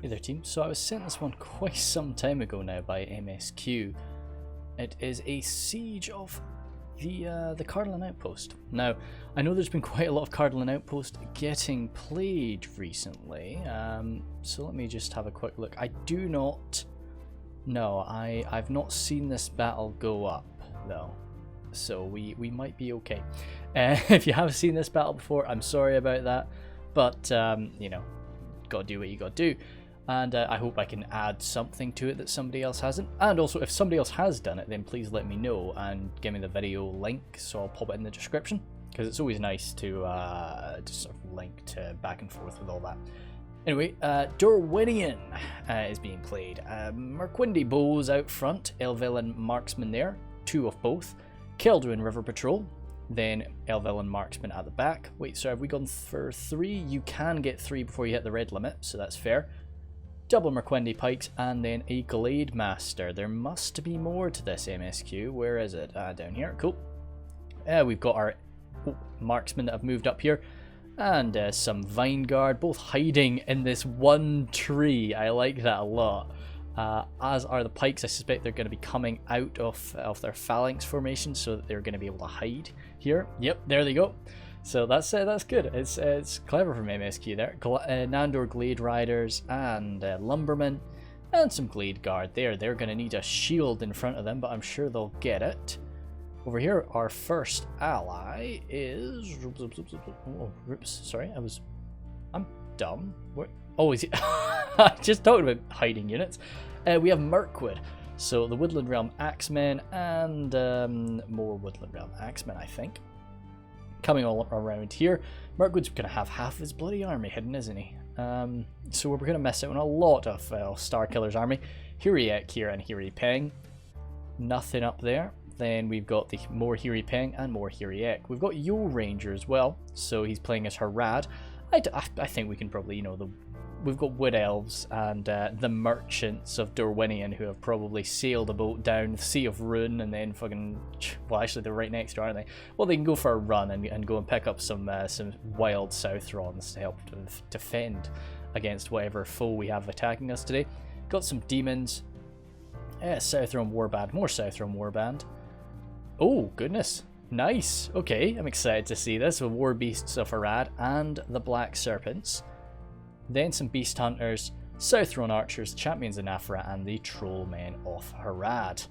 Hey there team, so I was sent this one quite some time ago now by MSQ. It is a siege of the Cardland Outpost. Now, I know there's been quite a lot of Cardland Outpost getting played recently, so let me just have a quick look. I do not... No, I've not seen this battle go up, though, so we might be okay. If you have seen this battle before, I'm sorry about that, but, you know, gotta do what you gotta do. And I hope I can add something to it that somebody else hasn't. And also, if somebody else has done it, then please let me know and give me the video link, so I'll pop it in the description. Because it's always nice to just sort of link to back and forth with all that. Anyway, Dorwinion is being played. Moriquendi bows out front, Elvillain marksman there, 2 of both. Keldrin River Patrol, then Elvillain marksman at the back. Wait, so have we gone for 3? You can get 3 before you hit the red limit, so that's fair. Double Moriquendi pikes, and then a Glade Master. There must be more to this MSQ. Where is it? Down here. Cool. We've got our marksmen that have moved up here, and some Vine Guard, both hiding in this one tree. I like that a lot. As are the pikes. I suspect they're going to be coming out of their phalanx formation, so that they're going to be able to hide here. Yep, there they go. So that's good. It's clever from MSQ there. Nandor Glade Riders and Lumbermen and some Glade Guard there. They're going to need a shield in front of them, but I'm sure they'll get it. Over here, our first ally is... Oh, oops, sorry, I'm dumb. What? Oh, is he... I just talked about hiding units. We have Mirkwood. So the Woodland Realm Axemen and more Woodland Realm Axemen, I think. Coming all around here. Mirkwood's going to have half his bloody army hidden, isn't he? So we're going to miss out on a lot of Starkiller's army. Hiriek here and Hiripeng. Nothing up there. Then we've got the more Hiripeng and more Hiriek. We've got Yo Ranger as well, so he's playing as Harad. I think we can probably, you know, we've got Wood Elves and the merchants of Dorwinion who have probably sailed a boat down the Sea of Rhun and then fucking... Well, actually, they're right next to, aren't they? Well, they can go for a run and go and pick up some wild Southrons to help to defend against whatever foe we have attacking us today. Got some demons. Southron Warband. More Southron Warband. Oh, goodness. Nice. Okay, I'm excited to see this. With War Beasts of Harad and the Black Serpents. Then some Beast Hunters, Southron Archers, Champions of Nafra, and the Trollmen of Harad.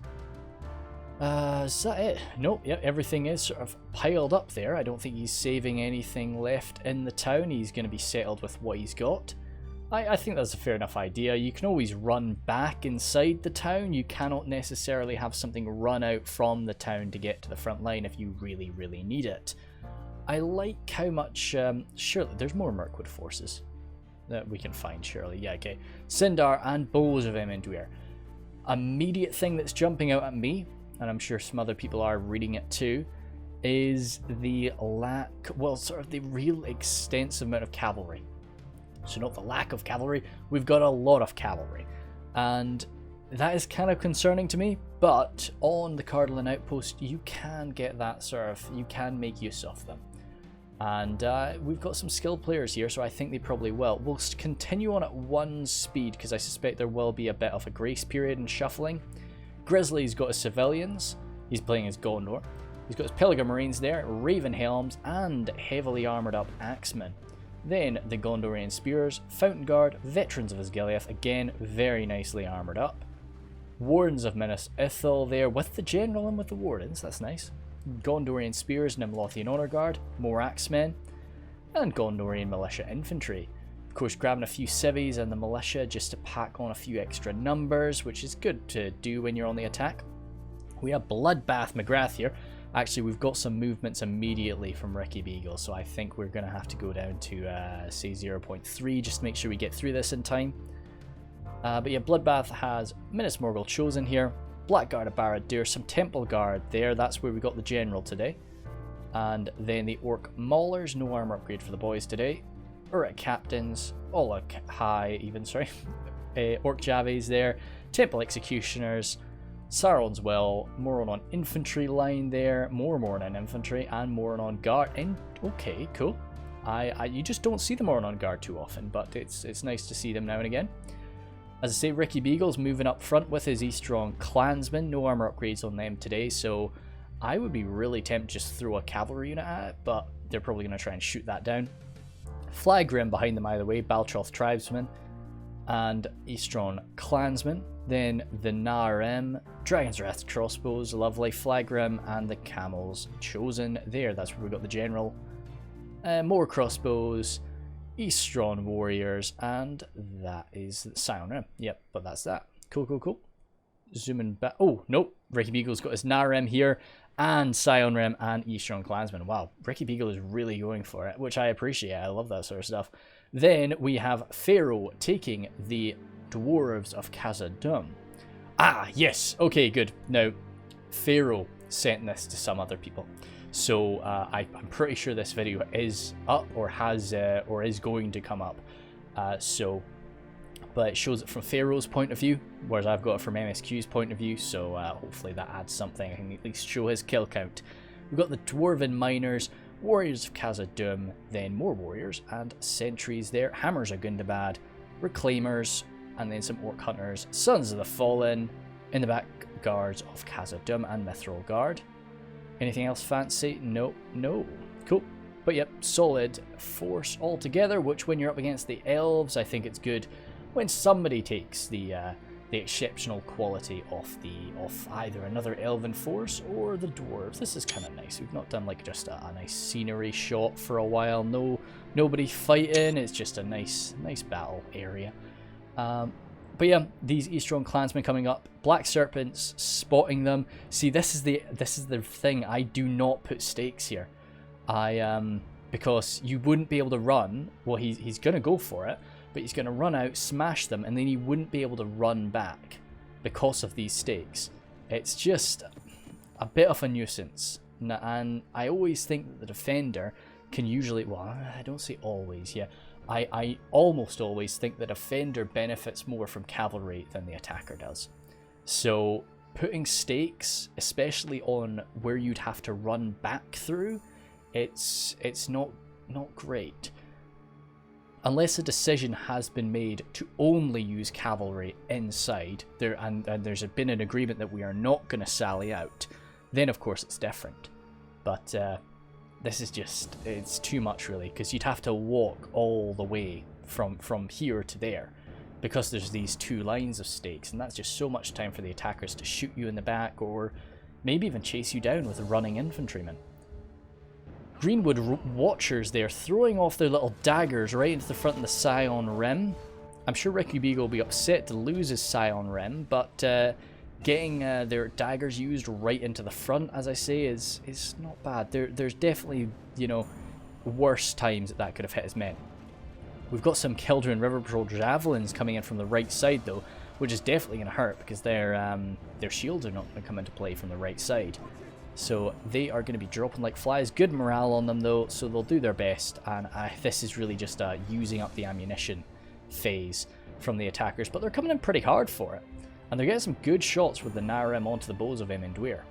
Is that it? Nope, yep, everything is sort of piled up there. I don't think he's saving anything left in the town. He's going to be settled with what he's got. I think that's a fair enough idea. You can always run back inside the town. You cannot necessarily have something run out from the town to get to the front line if you really, really need it. I like how much... surely, there's more Mirkwood forces that we can find, surely. Yeah, okay. Sindar and Bows of Emenduir. Immediate thing that's jumping out at me, and I'm sure some other people are reading it too, is the lack, well, sort of the real extensive amount of cavalry. So not the lack of cavalry, we've got a lot of cavalry. And that is kind of concerning to me, but on the Cardland Outpost, you can get that sort of, you can make use of them. And we've got some skilled players here, so I think they probably will. We'll continue on at 1 speed, because I suspect there will be a bit of a grace period and shuffling. Grizzly's got his civilians. He's playing as Gondor. He's got his Pilgrim Marines there, Raven Helms, and heavily armoured up Axemen. Then the Gondorian Spears, Fountain Guard, Veterans of Osgiliath, again very nicely armoured up. Wardens of Minas Ithil there with the General and with the Wardens, that's nice. Gondorian Spears, Nimlothian Honour Guard, more Axemen, and Gondorian Militia Infantry. Of course, grabbing a few civvies and the militia just to pack on a few extra numbers, which is good to do when you're on the attack. We have Bloodbath McGrath here. Actually, we've got some movements immediately from Ricky Beagle, so I think we're going to have to go down to, say, 0.3, just to make sure we get through this in time. But yeah, Bloodbath has Minas Morgul Chosen here, Blackguard of Barad-dûr, some Temple Guard there, that's where we got the General today. And then the Orc Maulers, no armor upgrade for the boys today. Uruk Captains, all high even, sorry. Orc Javies there, Temple Executioners, Sauron's Well, Moron Infantry line there, more Moron Infantry, and Moron Guard. And okay, cool. You just don't see the Moron Guard too often, but it's nice to see them now and again. As I say, Ricky Beagle's moving up front with his Eastron clansmen. No armor upgrades on them today, so I would be really tempted to just throw a cavalry unit at it, but they're probably going to try and shoot that down. Flagrim behind them either way, Baltroth tribesmen and Eastron clansmen. Then the Narm, Dragon's Wrath crossbows, lovely. Flagrim and the camels chosen there. That's where we got the general. More crossbows, Eastron warriors, and that is Scion Rim. Yep, but that's that. Cool, cool, cool. Zooming back. Oh, nope. Ricky Beagle's got his Narm here, and Scion Rim and Eastron clansmen. Wow, Ricky Beagle is really going for it, which I appreciate. I love that sort of stuff. Then we have Pharaoh taking the dwarves of Khazad. Ah, yes. Okay, good. Now, Pharaoh sent this to some other people. So I'm pretty sure this video is up or has or is going to come up. But it shows it from Pharaoh's point of view, whereas I've got it from MSQ's point of view. So hopefully that adds something. I can at least show his kill count. We've got the Dwarven Miners, Warriors of Khazad, then more Warriors and Sentries there. Hammers of Gundabad, Reclaimers, and then some Orc Hunters, Sons of the Fallen, in the back Guards of Khazad and Mithril Guard. Anything else fancy? No, no. Cool. But yep, solid force altogether, which when you're up against the elves, I think it's good when somebody takes the exceptional quality of either another elven force or the dwarves. This is kind of nice. We've not done like just a nice scenery shot for a while. Nobody fighting. It's just a nice battle area. But yeah, these Eastron clansmen coming up, Black Serpents, spotting them. See, this is the thing. I do not put stakes here. Because you wouldn't be able to run. Well, he's gonna go for it, but he's gonna run out, smash them, and then he wouldn't be able to run back because of these stakes. It's just a bit of a nuisance. And I always think that the defender can usually, well, I don't say always, yeah. I almost always think the defender benefits more from cavalry than the attacker does. So putting stakes, especially on where you'd have to run back through, it's not great. Unless a decision has been made to only use cavalry inside, and there's been an agreement that we are not going to sally out, then of course it's different. But this is just, it's too much really, because you'd have to walk all the way from here to there, because there's these two lines of stakes, and that's just so much time for the attackers to shoot you in the back, or maybe even chase you down with running infantrymen. Greenwood Watchers there, throwing off their little daggers right into the front of the Scion Rim. I'm sure Ricky Beagle will be upset to lose his Scion Rim, but getting their daggers used right into the front, as I say, is not bad. There's definitely, you know, worse times that could have hit his men. We've got some Kildren River Patrol Javelins coming in from the right side though, which is definitely going to hurt because their shields are not going to come into play from the right side. So they are going to be dropping like flies. Good morale on them though, so they'll do their best. And this is really just using up the ammunition phase from the attackers, but they're coming in pretty hard for it. And they're getting some good shots with the Narm onto the bows of Emendwyr.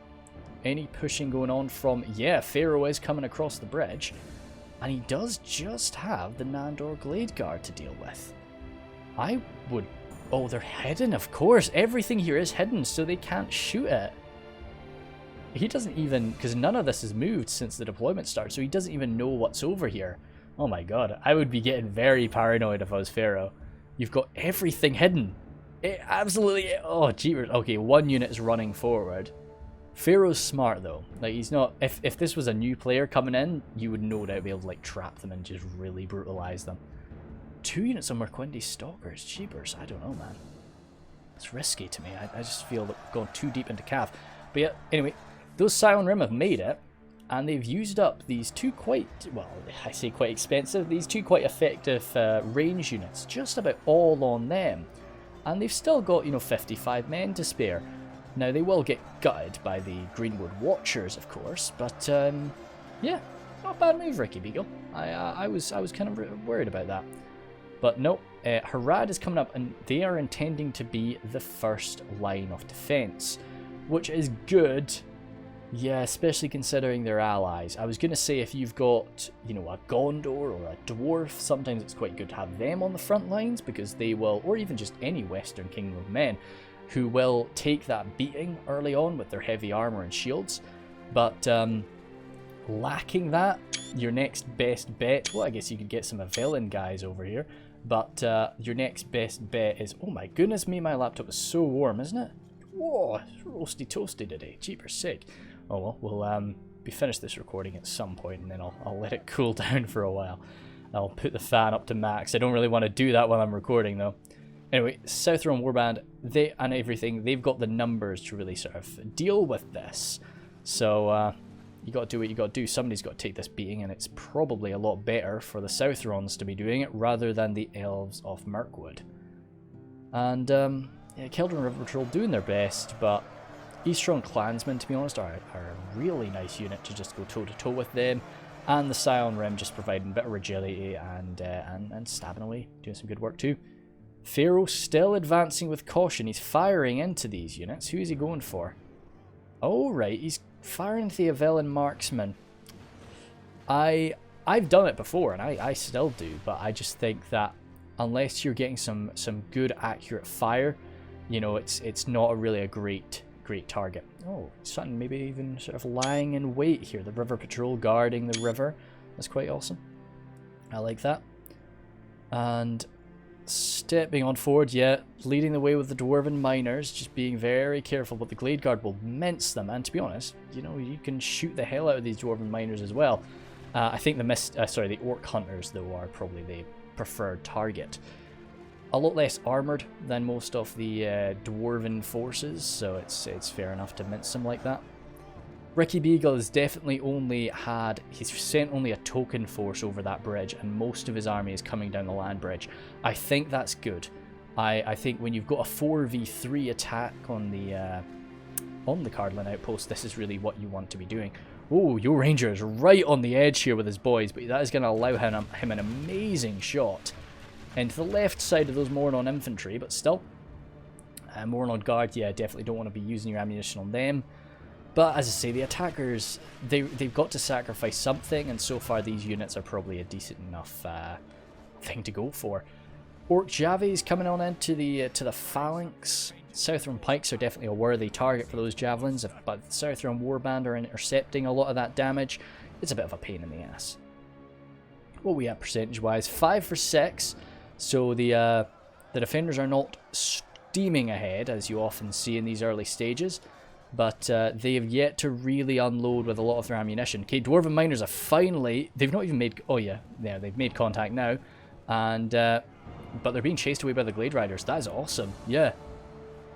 Any pushing going on from... Yeah, Pharaoh is coming across the bridge. And he does just have the Nandor Glade Guard to deal with. I would... Oh, they're hidden, of course. Everything here is hidden, so they can't shoot it. He doesn't even... Because none of this has moved since the deployment started, so he doesn't even know what's over here. Oh my god, I would be getting very paranoid if I was Pharaoh. You've got everything hidden. It absolutely... Oh, jeepers. Okay, one unit is running forward. Pharaoh's smart, though. Like, he's not... If this was a new player coming in, you would no doubt be able to, like, trap them and just really brutalize them. 2 units of Moriquendi Stalkers. Jeepers. I don't know, man. It's risky to me. I just feel that we've gone too deep into Cav. But yeah, anyway, those Scion Rim have made it, and they've used up these two quite... Well, I say quite expensive. These two quite effective range units. Just about all on them. And they've still got, you know, 55 men to spare. Now, they will get gutted by the Greenwood Watchers, of course, but, yeah, not a bad move, Ricky Beagle. I was kind of worried about that. But no, Harad is coming up, and they are intending to be the first line of defense, which is good Yeah, especially considering their allies. I was going to say if you've got, you know, a Gondor or a dwarf, sometimes it's quite good to have them on the front lines because they will, or even just any Western Kingdom of men, who will take that beating early on with their heavy armor and shields. But lacking that, your next best bet, well, I guess you could get some Avelin guys over here, but your next best bet is, oh my goodness me, my laptop is so warm, isn't it? Whoa, it's roasty toasty today, cheaper sick. Oh well, we'll be finished this recording at some point and then I'll let it cool down for a while. I'll put the fan up to max. I don't really want to do that while I'm recording though. Anyway, Southron Warband, they've got the numbers to really sort of deal with this. So you got to do what you got to do. Somebody's got to take this beating, and it's probably a lot better for the Southrons to be doing it rather than the Elves of Mirkwood. And yeah, Keldron River Patrol doing their best, but Eastron Clansmen, to be honest, are a really nice unit to just go toe-to-toe with them. And the Scion Rim just providing a bit of agility and stabbing away, doing some good work too. Pharaoh still advancing with caution. He's firing into these units. Who is he going for? Oh, right, he's firing into the Avelin Marksman. I've done it before, and I still do, but I just think that unless you're getting some good, accurate fire, you know, it's not really a great target. Oh, something maybe even sort of lying in wait here. The River Patrol guarding the river. That's quite awesome. I like that. And stepping on forward, yeah, leading the way with the Dwarven Miners, just being very careful, but the Glade Guard will mince them, and to be honest, you know, you can shoot the hell out of these Dwarven Miners as well. I think the Orc Hunters, though, are probably the preferred target. A lot less armoured than most of the Dwarven forces, so it's fair enough to mince them like that. Ricky Beagle has definitely he's sent only a token force over that bridge, and most of his army is coming down the land bridge. I think that's good. I think when you've got a 4v3 attack on the Cardlin outpost, this is really what you want to be doing. Oh, your Ranger is right on the edge here with his boys, but that is going to allow him an amazing shot into the left side of those Mornon infantry, but still. Mornon Guard, yeah, definitely don't want to be using your ammunition on them. But as I say, the attackers, they've got to sacrifice something, and so far these units are probably a decent enough thing to go for. Orc Javies coming on into the phalanx. Southron Pikes are definitely a worthy target for those javelins, but the Southron Warband are intercepting a lot of that damage. It's a bit of a pain in the ass. What we have percentage-wise? 5 for 6. So the defenders are not steaming ahead, as you often see in these early stages. But they have yet to really unload with a lot of their ammunition. Okay, Dwarven Miners are finally... They've not even made... Oh, yeah. Yeah, they've made contact now. And but they're being chased away by the Glade Riders. That is awesome. Yeah.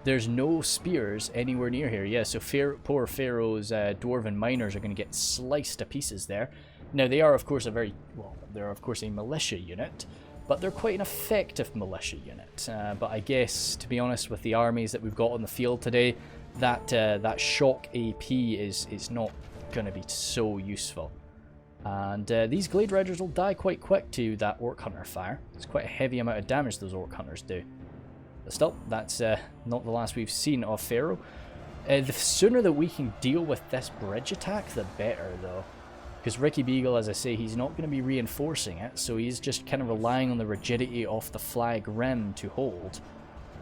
There's no spears anywhere near here. Yeah, so poor Pharaoh's Dwarven Miners are going to get sliced to pieces there. Now, they are, of course, they're, of course, a militia unit. But they're quite an effective militia unit. But I guess, to be honest, with the armies that we've got on the field today... That shock AP is not going to be so useful. And these Glade Riders will die quite quick to that Orc Hunter fire. It's quite a heavy amount of damage those Orc Hunters do. But still, that's not the last we've seen of Pharaoh. The sooner that we can deal with this bridge attack, the better, though. Because Ricky Beagle, as I say, he's not going to be reinforcing it, so he's just kind of relying on the rigidity of the flag rim to hold.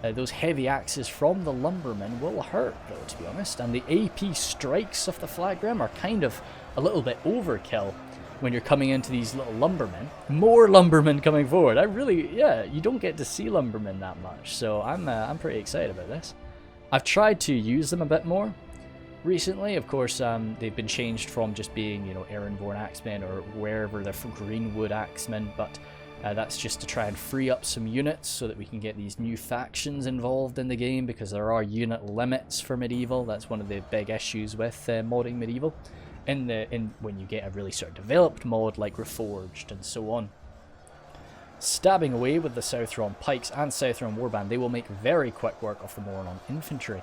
Those heavy axes from the lumbermen will hurt, though, to be honest, and the AP strikes of the flag rim are kind of a little bit overkill when you're coming into these little lumbermen. More lumbermen coming forward. You don't get to see lumbermen that much, so I'm pretty excited about this. I've tried to use them a bit more recently. Of course, they've been changed from just being, you know, Erranborn Axemen or wherever they're from Greenwood Axemen, but that's just to try and free up some units so that we can get these new factions involved in the game, because there are unit limits for medieval. That's one of the big issues with modding medieval. When you get a really sort of developed mod like Reforged and so on. Stabbing away with the Southron Pikes and Southron Warband, they will make very quick work of the Mornon Infantry.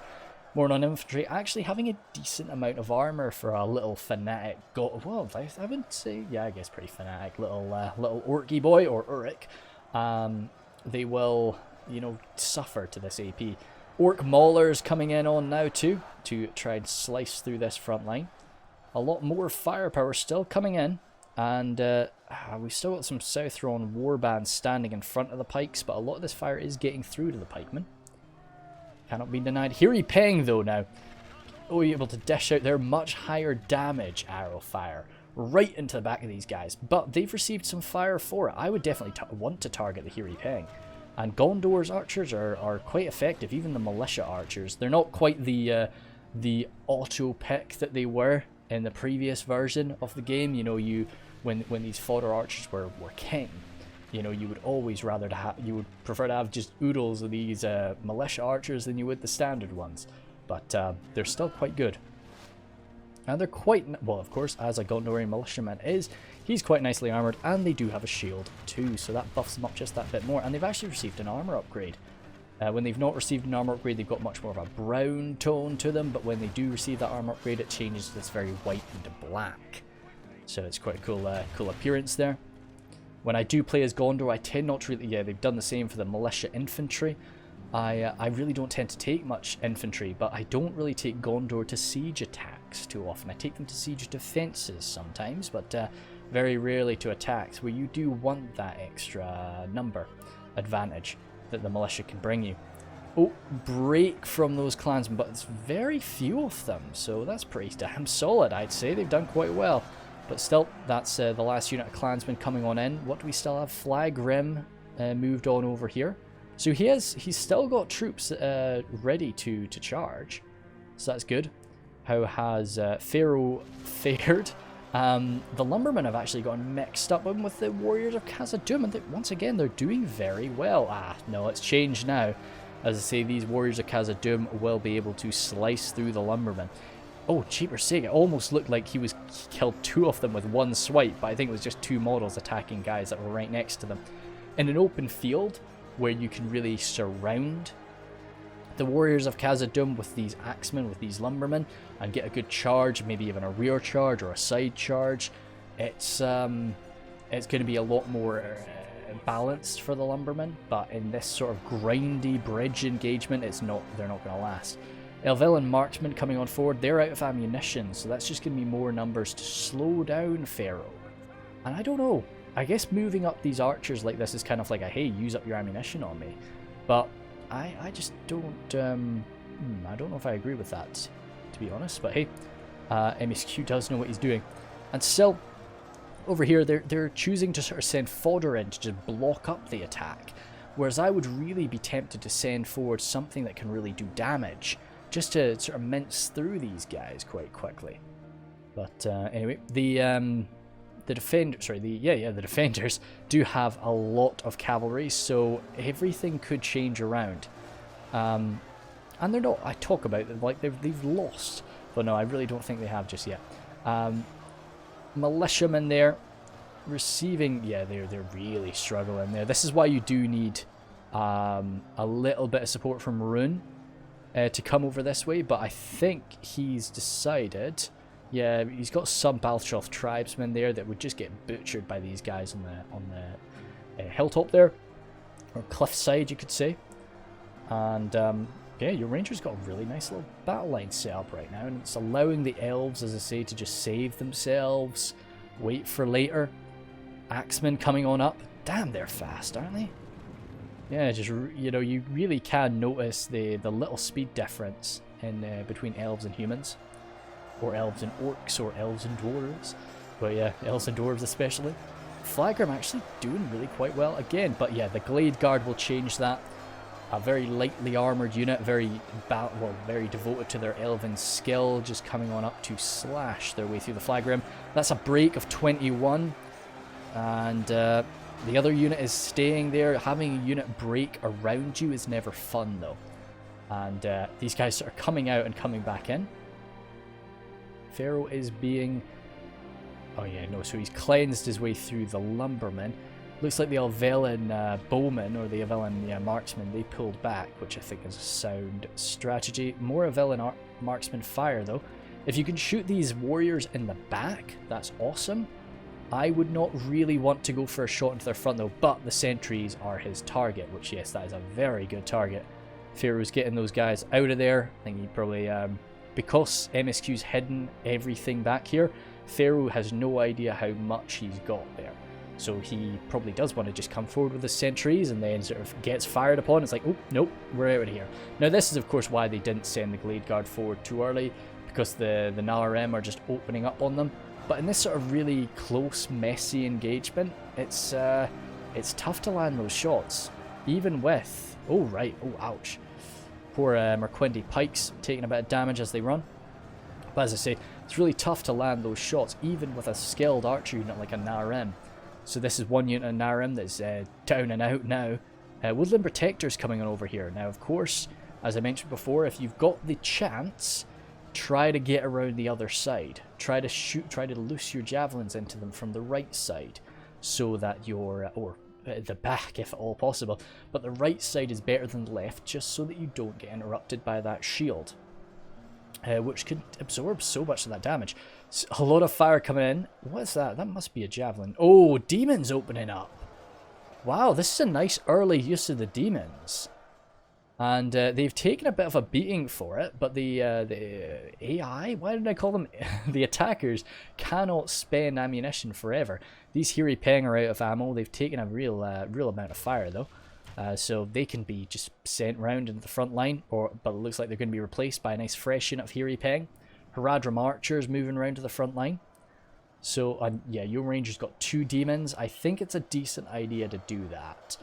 Mornon Infantry actually having a decent amount of armor for a little fanatic well, I would say, yeah, I guess pretty fanatic little orky boy, or Uric. They will, you know, suffer to this AP. Orc Maulers coming in on now too, to try and slice through this front line. a lot more firepower still coming in. And we've still got some Southron warbands standing in front of the pikes, but a lot of this fire is getting through to the pikemen. Cannot be denied. Hiri Peng, though, now. Oh, you're able to dish out their much higher damage arrow fire right into the back of these guys. But they've received some fire for it. I would definitely want to target the Hiri Peng. And Gondor's archers are quite effective, even the militia archers. They're not quite the auto pick that they were in the previous version of the game. You know, when these fodder archers were king, you know, you would always you would prefer to have just oodles of these militia archers than you would the standard ones. But they're still quite good. And they're quite, well, of course, as a Gondorian militiaman is, he's quite nicely armoured, and they do have a shield too, so that buffs them up just that bit more. And they've actually received an armour upgrade. When they've not received an armour upgrade, they've got much more of a brown tone to them, but when they do receive that armour upgrade, it changes to this very white into black. So it's quite a cool appearance there. When I do play as Gondor, I tend not to really, yeah, they've done the same for the militia infantry. I really don't tend to take much infantry, but I don't really take Gondor to siege attacks too often. I take them to siege defences sometimes, but very rarely to attacks, where you do want that extra number advantage that the militia can bring you. Oh, break from those clansmen, but it's very few of them, so that's pretty damn solid, I'd say. They've done quite well. But still, that's the last unit of clansmen coming on in. What do we still have? Flag Rim moved on over here. So he's still got troops ready to charge. So that's good. How has Pharaoh fared? The lumbermen have actually gotten mixed up with the warriors of Khazad, and once again they're doing very well. No, it's changed now. As I say, these warriors of Khazad will be able to slice through the lumbermen. Oh, cheaper sake, it almost looked like he killed two of them with one swipe, but I think it was just two models attacking guys that were right next to them. In an open field, where you can really surround the warriors of Khazad with these axemen, with these lumbermen, and get a good charge, maybe even a rear charge or a side charge, it's going to be a lot more balanced for the lumbermen. But in this sort of grindy bridge engagement, they're not going to last. Elvelyn marksmen coming on forward, they're out of ammunition, so that's just going to be more numbers to slow down Pharaoh. And I don't know, I guess moving up these archers like this is kind of like a, hey, use up your ammunition on me. But I just don't, I don't know if I agree with that, to be honest. But hey, MSQ does know what he's doing. And still, over here, they're choosing to sort of send fodder in to just block up the attack. Whereas I would really be tempted to send forward something that can really do damage, just to sort of mince through these guys quite quickly. But anyway, the defenders do have a lot of cavalry, so everything could change around. And they're not, I talk about them like they've lost, but no, I really don't think they have just yet. Militiamen there, receiving, yeah, they're really struggling there. This is why you do need a little bit of support from Rhun to come over this way, but I think he's decided, yeah, he's got some Baltroth tribesmen there that would just get butchered by these guys on the hilltop there, or cliffside, you could say. And yeah, your Rangers got a really nice little battle line set up right now, and it's allowing the elves, as I say, to just save themselves, wait for later. Axemen coming on up. Damn, they're fast, aren't they? Yeah, just, you know, you really can notice the little speed difference in between elves and humans, or elves and orcs, or elves and dwarves. But yeah, elves and dwarves especially. Flagrim actually doing really quite well again, but yeah, the Glade Guard will change that. A very lightly armoured unit, very devoted to their elven skill, just coming on up to slash their way through the Flagrim. That's a break of 21, and the other unit is staying there. Having a unit break around you is never fun though. And these guys are coming out and coming back in. Pharaoh is being... oh yeah, no, so he's cleansed his way through the lumbermen. Looks like the Elvelyn bowmen, or the Elvelyn marksmen, they pulled back, which I think is a sound strategy. More Elvelyn marksmen fire though. If you can shoot these warriors in the back, that's awesome. I would not really want to go for a shot into their front though, but the sentries are his target, which yes, that is a very good target. Pharaoh's getting those guys out of there. I think he probably because MSQ's hidden everything back here, Pharaoh has no idea how much he's got there. So he probably does want to just come forward with his sentries and then sort of gets fired upon. It's like, oh, nope, we're out of here. Now this is of course why they didn't send the Glade Guard forward too early, because the Nalarem are just opening up on them. But in this sort of really close, messy engagement, it's tough to land those shots. Even with... Oh, right. Oh, ouch. Poor Moriquendi pikes taking a bit of damage as they run. But as I say, it's really tough to land those shots, even with a skilled archer unit like a Nalarem. So this is one unit of Nalarem that's down and out now. Woodland Protector's coming on over here. Now, of course, as I mentioned before, if you've got the chance, try to get around the other side. Try to shoot, try to loose your javelins into them from the right side, so that your, or the back if at all possible, but the right side is better than the left, just so that you don't get interrupted by that shield, which can absorb so much of that damage. A lot of fire coming in. What's that? That must be a javelin. Oh, demons opening up. Wow, this is a nice early use of the demons. And they've taken a bit of a beating for it, but the AI, why did I call them? The attackers cannot spend ammunition forever. These Hiri Peng are out of ammo. They've taken a real amount of fire though, so they can be just sent round into the front line. But it looks like they're going to be replaced by a nice fresh unit of Hiri Peng. Haradrim archers moving around to the front line. So yeah, your ranger's got 2 demons. I think it's a decent idea to do that.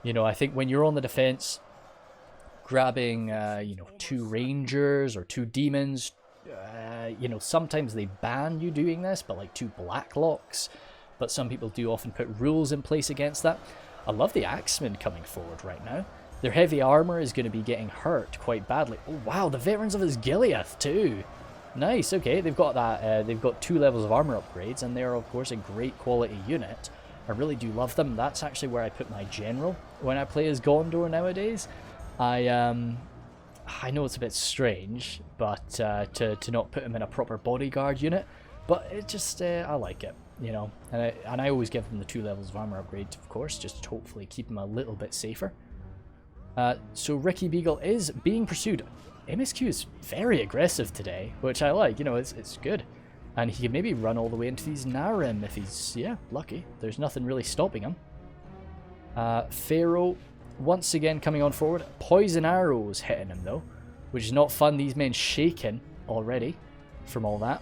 You know, I think when you're on the defense, grabbing, you know, 2 rangers or 2 demons, you know, sometimes they ban you doing this, but like 2 blacklocks. But some people do often put rules in place against that. I love the Axemen coming forward right now. Their heavy armor is going to be getting hurt quite badly. Oh wow, the veterans of Osgiliath too. Nice. Okay, they've got that. They've got 2 levels of armor upgrades, and they're of course a great quality unit. I really do love them. That's actually where I put my general when I play as Gondor nowadays. I know it's a bit strange, but to not put him in a proper bodyguard unit, but it just I like it, you know, and I always give them the 2 levels of armor upgrade, of course, just to hopefully keep him a little bit safer. So Ricky Beagle is being pursued. MSQ is very aggressive today, which I like. You know, it's good, and he can maybe run all the way into these Narim if he's lucky. There's nothing really stopping him. Pharaoh once again coming on forward. Poison arrows hitting him though, which is not fun. These men shaken already from all that.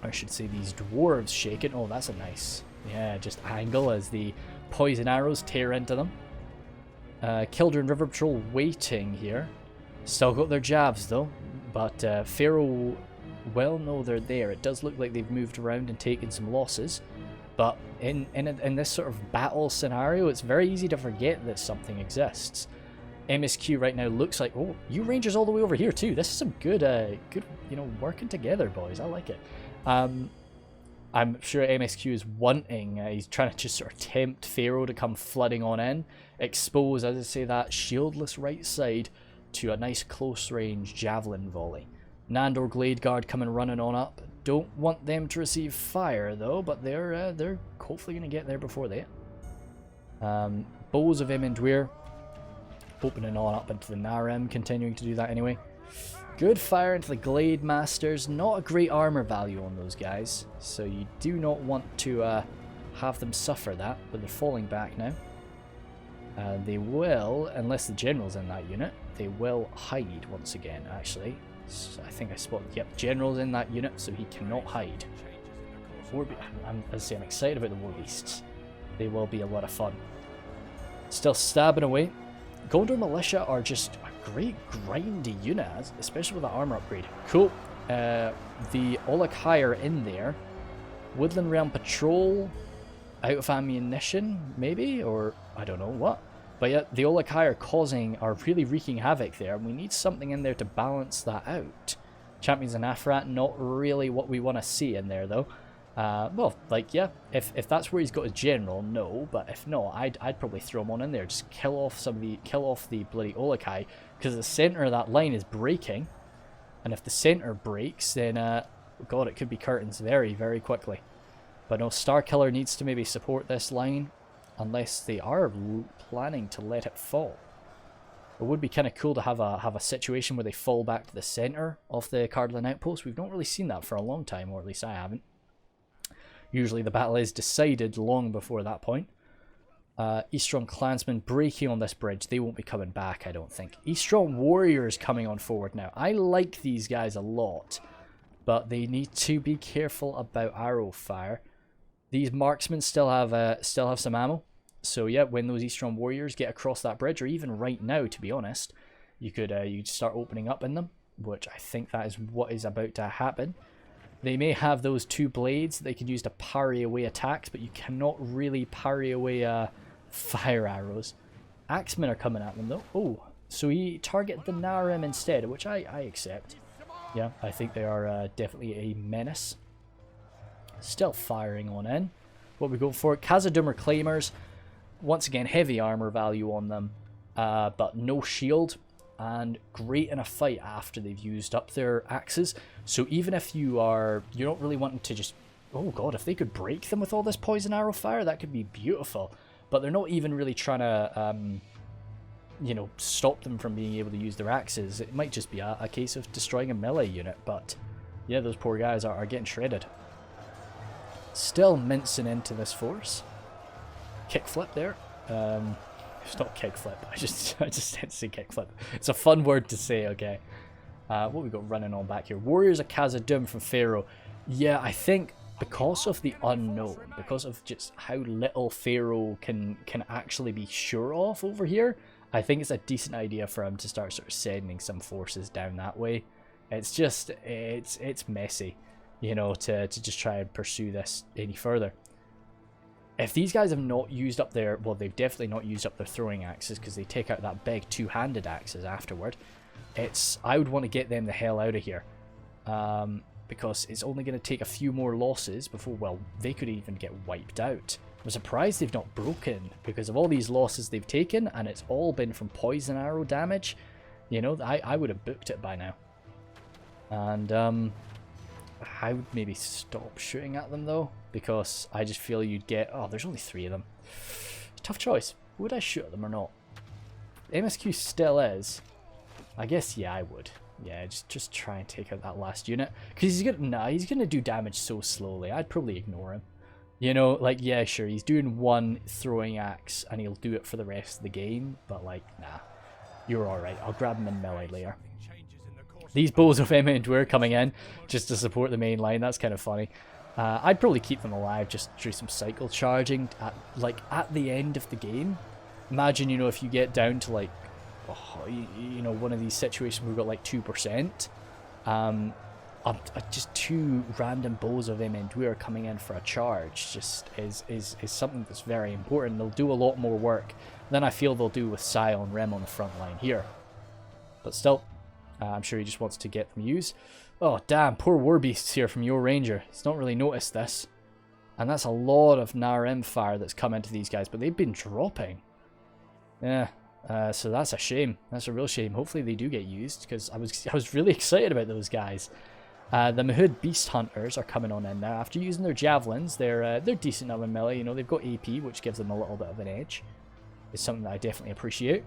I should say these dwarves shaken. Oh, that's a nice, just angle as the poison arrows tear into them. Kildren River Patrol waiting here. Still got their jabs though, but Pharaoh well know they're there. It does look like they've moved around and taken some losses. But in this sort of battle scenario, it's very easy to forget that something exists. MSQ right now looks like, oh, you Rangers all the way over here too. This is some good, you know, working together, boys. I like it. I'm sure MSQ is wanting, he's trying to just sort of tempt Pharaoh to come flooding on in, expose, as I say, that shieldless right side to a nice close range javelin volley. Nandor Glade Guard coming running on up. Don't want them to receive fire though, but they're hopefully going to get there before they. Bows of Imendweir opening on up into the Narim, continuing to do that anyway. Good fire into the Glade Masters. Not a great armor value on those guys, so you do not want to have them suffer that, but they're falling back now. They will, unless the general's in that unit, they will hide once again, actually. So I think I spotted, yep, general's in that unit, so he cannot hide. I'm excited about the War Beasts. They will be a lot of fun. Still stabbing away. Gondor Militia are just a great grindy unit, especially with the armor upgrade. Cool. The Olakai are in there. Woodland Realm Patrol, out of ammunition, maybe? Or, I don't know what. But yeah, the Olakai are really wreaking havoc there, and we need something in there to balance that out. Champions and Afrat, not really what we want to see in there, though. Well, like, yeah, if that's where he's got his general, no, but if not, I'd probably throw him on in there. Just kill off the bloody Olakai, because the center of that line is breaking, and if the center breaks, then, God, it could be curtains very, very quickly. But no, Starkiller needs to maybe support this line, unless they are planning to let it fall. It would be kind of cool to have a situation where they fall back to the center of the Cardland outpost. We've not really seen that for a long time, or at least I haven't. Usually the battle is decided long before that point. Eastron clansmen breaking on this bridge. They won't be coming back, I don't think. Eastron warriors coming on forward now. I like these guys a lot, but they need to be careful about arrow fire. These marksmen still have some ammo. So yeah, when those Eastron warriors get across that bridge, or even right now, to be honest, you'd start opening up in them, which I think that is what is about to happen. They may have those 2 blades that they can use to parry away attacks, but you cannot really parry away fire arrows. Axemen are coming at them though. Oh, so he targeted the Narim instead, which I accept. Yeah, I think they are definitely a menace. Still firing on in. What we go for? Khazad Reclaimers. Once again, heavy armor value on them, but no shield, and great in a fight after they've used up their axes. So even if you're not really wanting to just, oh god, if they could break them with all this poison arrow fire, that could be beautiful. But they're not even really trying to, you know, stop them from being able to use their axes. It might just be a case of destroying a melee unit, but yeah, those poor guys are getting shredded. Still mincing into this force. Kickflip there. It's not kickflip. I just had to say kickflip. It's a fun word to say. Okay. What we got running on back here? Warriors of Khazad from Pharaoh. Yeah, I think because of the unknown, because of just how little Pharaoh can actually be sure of over here, I think it's a decent idea for him to start sort of sending some forces down that way. It's just it's messy, you know, to just try and pursue this any further. If these guys have not used up their, well, they've definitely not used up their throwing axes, because they take out that big 2-handed axes afterward. I would want to get them the hell out of here, because it's only going to take a few more losses before, well, they could even get wiped out. I'm surprised they've not broken, because of all these losses they've taken, and it's all been from poison arrow damage. You know, I would have booked it by now. And I would maybe stop shooting at them though, because I just feel you'd get, oh, there's only 3 of them. Tough choice. Would I shoot at them or not? MSQ still is. I guess, yeah, I would. Yeah, just try and take out that last unit, because he's gonna do damage so slowly. I'd probably ignore him. You know, like, yeah, sure, he's doing 1 throwing axe and he'll do it for the rest of the game, but like, nah, you're alright. I'll grab him in melee later. These bows of Emendware coming in just to support the main line, that's kind of funny. I'd probably keep them alive just through some cycle charging at the end of the game. Imagine, you know, if you get down to like, oh, you know, one of these situations where we've got like 2%, just 2 random bows of Emendware coming in for a charge just is something that's very important. They'll do a lot more work than I feel they'll do with Sile and Rem on the front line here. But still, I'm sure he just wants to get them used. Oh, damn, poor Warbeast's here from your Ranger. He's not really noticed this. And that's a lot of Narim fire that's come into these guys, but they've been dropping. Yeah, so that's a shame. That's a real shame. Hopefully they do get used, because I was really excited about those guys. The Mahud Beast Hunters are coming on in now. After using their javelins, they're decent enough in melee. You know, they've got AP, which gives them a little bit of an edge. It's something that I definitely appreciate.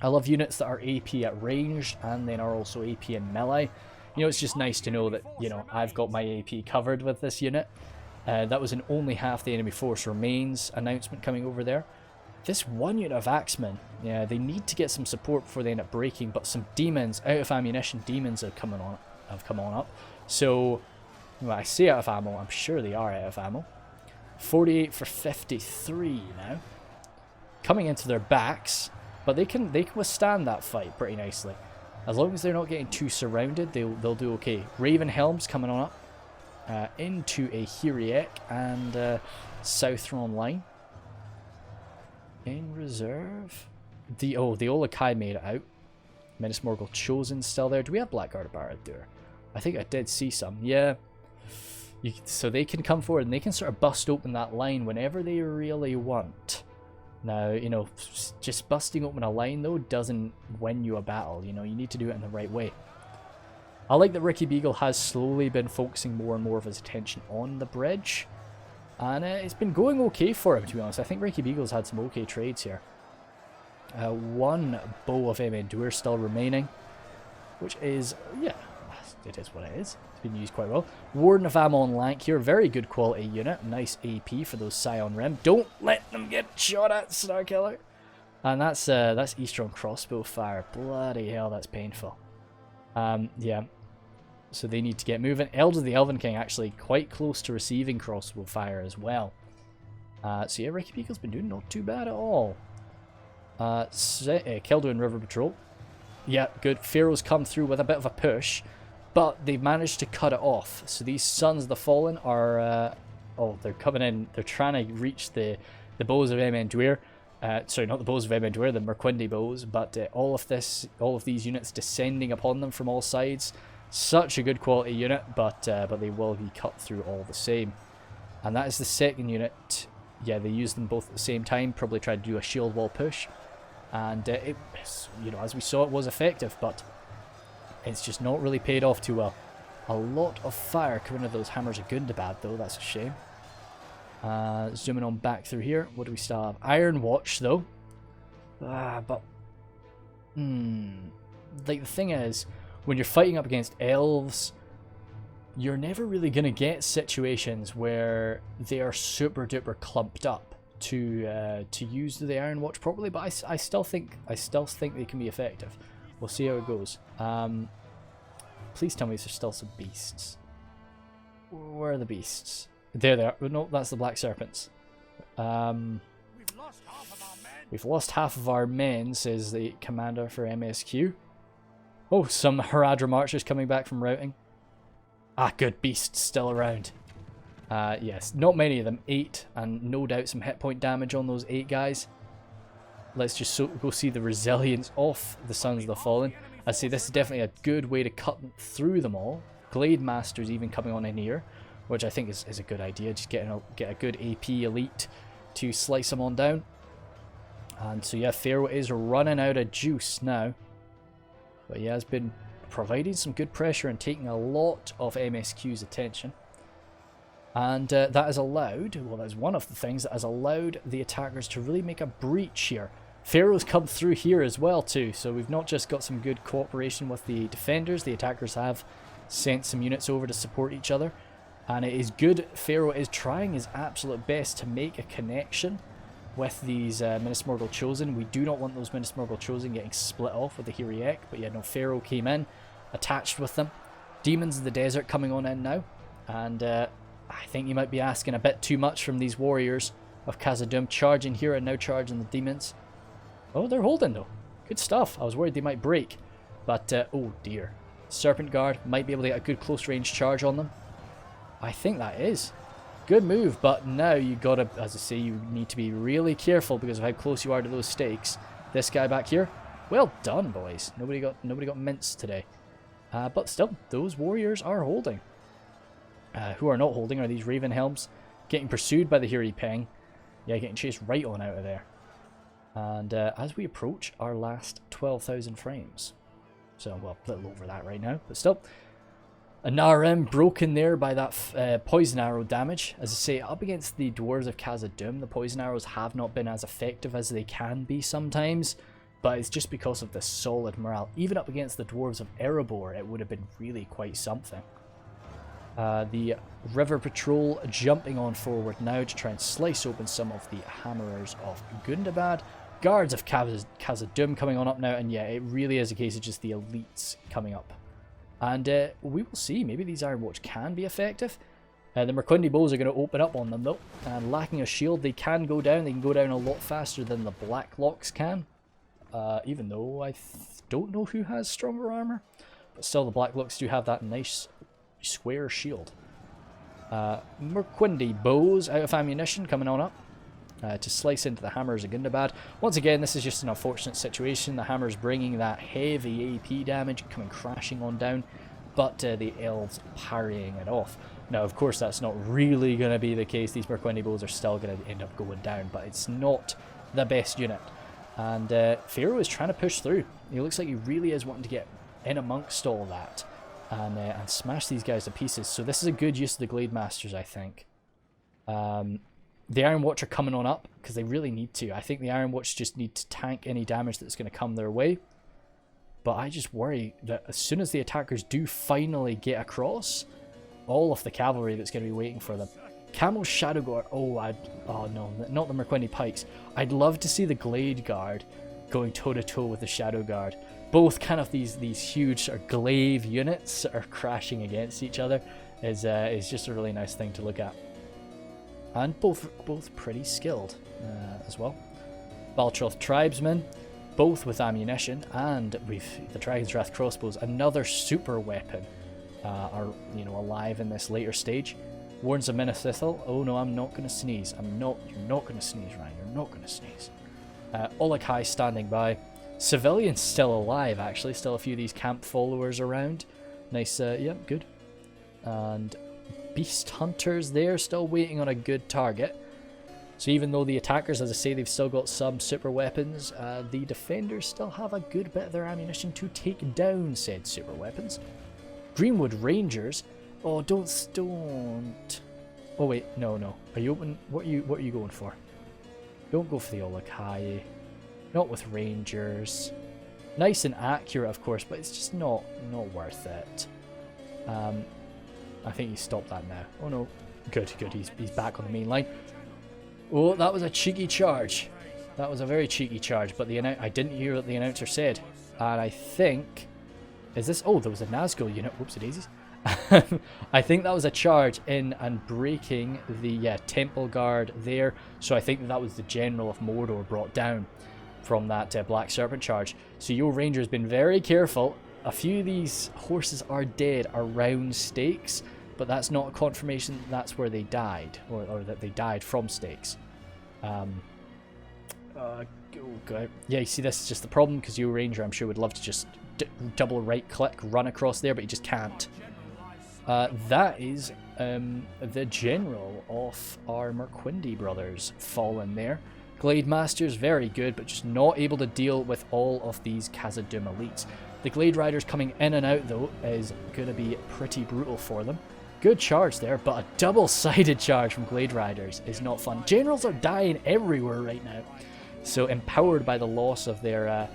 I love units that are AP at ranged and then are also AP in melee. You know, it's just nice to know that, you know, I've got my AP covered with this unit. That was an only half the enemy force remains announcement coming over there. This one unit of Axemen, yeah, they need to get some support before they end up breaking, but some demons, out of ammunition demons have come on up. So, when I say out of ammo, I'm sure they are out of ammo. 48 for 53 now. Coming into their backs, but they can withstand that fight pretty nicely. As long as they're not getting too surrounded, they'll do okay. Raven Helm's coming on up into a Hiriek and Southron line. In reserve, the Olakai made it out. Menace Morgul Chosen still there. Do we have Blackguard Barad there? I think I did see some. Yeah. So they can come forward and they can sort of bust open that line whenever they really want. Now, you know, just busting open a line, though, doesn't win you a battle. You know, you need to do it in the right way. I like that Ricky Beagle has slowly been focusing more and more of his attention on the bridge. And it's been going okay for him, to be honest. I think Ricky Beagle's had some okay trades here. One bow of Emendure still remaining, which is, yeah, it is what it is. It's been used quite well. Warden of Amon Lank here, very good quality unit. Nice AP for those Scion Rim. Don't let them get shot at, Starkiller. And that's Eastern crossbow fire. Bloody hell, that's painful. Yeah. So they need to get moving. Elder the Elven King actually quite close to receiving crossbow fire as well. So yeah, Ricky Beagle's been doing not too bad at all. Kelduin River Patrol. Yeah, good. Pharaoh's come through with a bit of a push, but they've managed to cut it off. So these Sons of the Fallen are... oh, they're coming in. They're trying to reach the bows of Emendure. Sorry, not the bows of Emendure, the Moriquendi bows, but all of these units descending upon them from all sides. Such a good quality unit, but they will be cut through all the same. And that is the second unit. Yeah, they used them both at the same time, probably tried to do a shield wall push. And it, you know, as we saw, it was effective, but it's just not really paid off too well. A lot of fire coming out of those hammers of Gundabad, though, that's a shame. Zooming on back through here, what do we still have? Iron Watch, though. But... like, the thing is, when you're fighting up against elves, you're never really going to get situations where they are super duper clumped up to use the Iron Watch properly, but I still think they can be effective. We'll see how it goes. Please tell me there's still some beasts. Where are the beasts? There they are. No, that's the Black Serpents. We've lost half of our men, says the commander for MSQ. Oh, some Haradra marchers coming back from routing. Ah, good, beasts still around. Yes, not many of them. 8, and no doubt some hit point damage on those 8 guys. Let's just go see the resilience of the Sons of the Fallen. I'd say this is definitely a good way to cut through them all. Glade Masters even coming on in here, which I think is a good idea. Just get a good AP elite to slice them on down. And so yeah, Pharaoh is running out of juice now. But yeah, has been providing some good pressure and taking a lot of MSQ's attention. And that has allowed, well, that's one of the things that has allowed the attackers to really make a breach here. Pharaoh's come through here as well too, so we've not just got some good cooperation with the defenders, the attackers have sent some units over to support each other. And it is good. Pharaoh is trying his absolute best to make a connection with these Minas Morgul Chosen. We do not want those Minas Morgul Chosen getting split off with the Hiriek, but yeah, no, Pharaoh came in, attached with them. Demons of the Desert coming on in now, and I think you might be asking a bit too much from these warriors of Khazad charging here and now charging the demons. Oh, they're holding though. Good stuff. I was worried they might break, but oh dear. Serpent Guard might be able to get a good close range charge on them. I think that is. Good move, but now you gotta, as I say, you need to be really careful because of how close you are to those stakes. This guy back here, well done, boys. Nobody got minced today. But still, those warriors are holding. Who are not holding are these Raven Helms, getting pursued by the Hiri Peng. Yeah, getting chased right on out of there. And as we approach our last 12,000 frames, so well, a little over that right now, but still. A Narim broken there by that poison arrow damage. As I say, up against the dwarves of Khazad, the poison arrows have not been as effective as they can be sometimes, but it's just because of the solid morale. Even up against the dwarves of Erebor, it would have been really quite something. The River Patrol jumping on forward now to try and slice open some of the Hammerers of Gundabad. Guards of Khazad coming on up now, and yeah, it really is a case of just the elites coming up. And we will see. Maybe these Iron Watch can be effective. The Moriquendi bows are going to open up on them though. And lacking a shield, they can go down. They can go down a lot faster than the Blacklocks can. Even though I don't know who has stronger armor. But still, the Blacklocks do have that nice square shield. Moriquendi bows out of ammunition coming on up. To slice into the Hammers of Gundabad. Once again, this is just an unfortunate situation. The Hammers bringing that heavy AP damage coming crashing on down, but the Elves parrying it off. Now, of course, that's not really going to be the case. These Moriquendi bows are still going to end up going down, but it's not the best unit. And Pharaoh is trying to push through. He looks like he really is wanting to get in amongst all that and smash these guys to pieces. So this is a good use of the Glade Masters, I think. The Iron Watch are coming on up because they really need to. I think the Iron Watch just need to tank any damage that's going to come their way. But I just worry that as soon as the attackers do finally get across, all of the cavalry that's going to be waiting for them. Camel's Shadow Guard. Oh no, not the Moriquendi Pikes. I'd love to see the Glade Guard going toe-to-toe with the Shadow Guard. Both kind of these huge sort of glaive units are crashing against each other. Is just a really nice thing to look at. And both pretty skilled as well. Baltroth Tribesmen, both with ammunition, and we've the Dragon's Wrath crossbows, another super weapon, are alive in this later stage. Warns of Minithithil. Oh no, I'm not gonna sneeze. You're not gonna sneeze, Ryan. You're not gonna sneeze. Olakai standing by. Civilians still alive, actually. Still a few of these camp followers around. Nice. Yeah, good. And Beast Hunters there, still waiting on a good target. So even though the attackers, as I say, they've still got some super weapons, the defenders still have a good bit of their ammunition to take down said super weapons. Greenwood Rangers. Oh, don't. Oh wait, no. Are you open? What are you going for? Don't go for the Olakai. Not with Rangers. Nice and accurate, of course, but it's just not worth it. I think he stopped that now. Oh no. Good. He's back on the main line. Oh, that was a cheeky charge. That was a very cheeky charge, but I didn't hear what the announcer said. And I think... Is this... Oh, there was a Nazgul unit. Whoopsie daisies. I think that was a charge in and breaking the Temple Guard there. So I think that was the General of Mordor brought down from that Black Serpent charge. So your Ranger's been very careful. A few of these horses are dead around stakes, but that's not a confirmation that's where they died, or that they died from stakes. Oh God. Yeah, you see, this is just the problem, because your Ranger, I'm sure, would love to just double right click, run across there, but he just can't. That is the General of our Moriquendi brothers fallen there. Glade Masters, very good, but just not able to deal with all of these Khazad elites. The Glade Riders coming in and out, though, is going to be pretty brutal for them. Good charge there, but a double-sided charge from Glade Riders is not fun. Generals are dying everywhere right now. So, empowered by the loss of their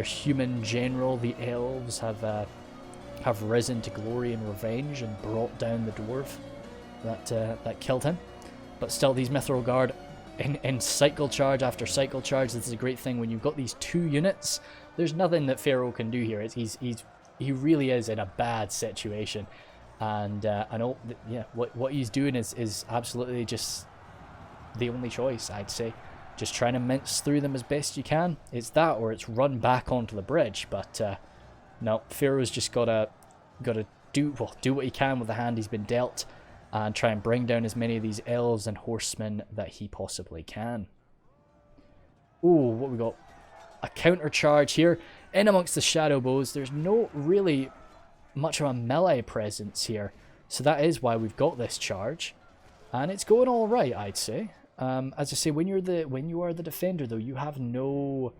human general, the elves have risen to glory and revenge and brought down the dwarf that killed him. But still, these Mithril Guard in cycle charge after cycle charge. This is a great thing when you've got these two units. There's nothing that Pharaoh can do here. He really is in a bad situation, and I know what he's doing is absolutely just the only choice, I'd say. Just trying to mince through them as best you can. It's that, or it's run back onto the bridge. But no, Pharaoh's just gotta do what he can with the hand he's been dealt, and try and bring down as many of these elves and horsemen that he possibly can. Ooh, what we got? A counter charge here in amongst the shadow bows. There's no really much of a melee presence here, so that is why we've got this charge, and it's going all right, I'd say. As I say, when you are the defender, though, you have no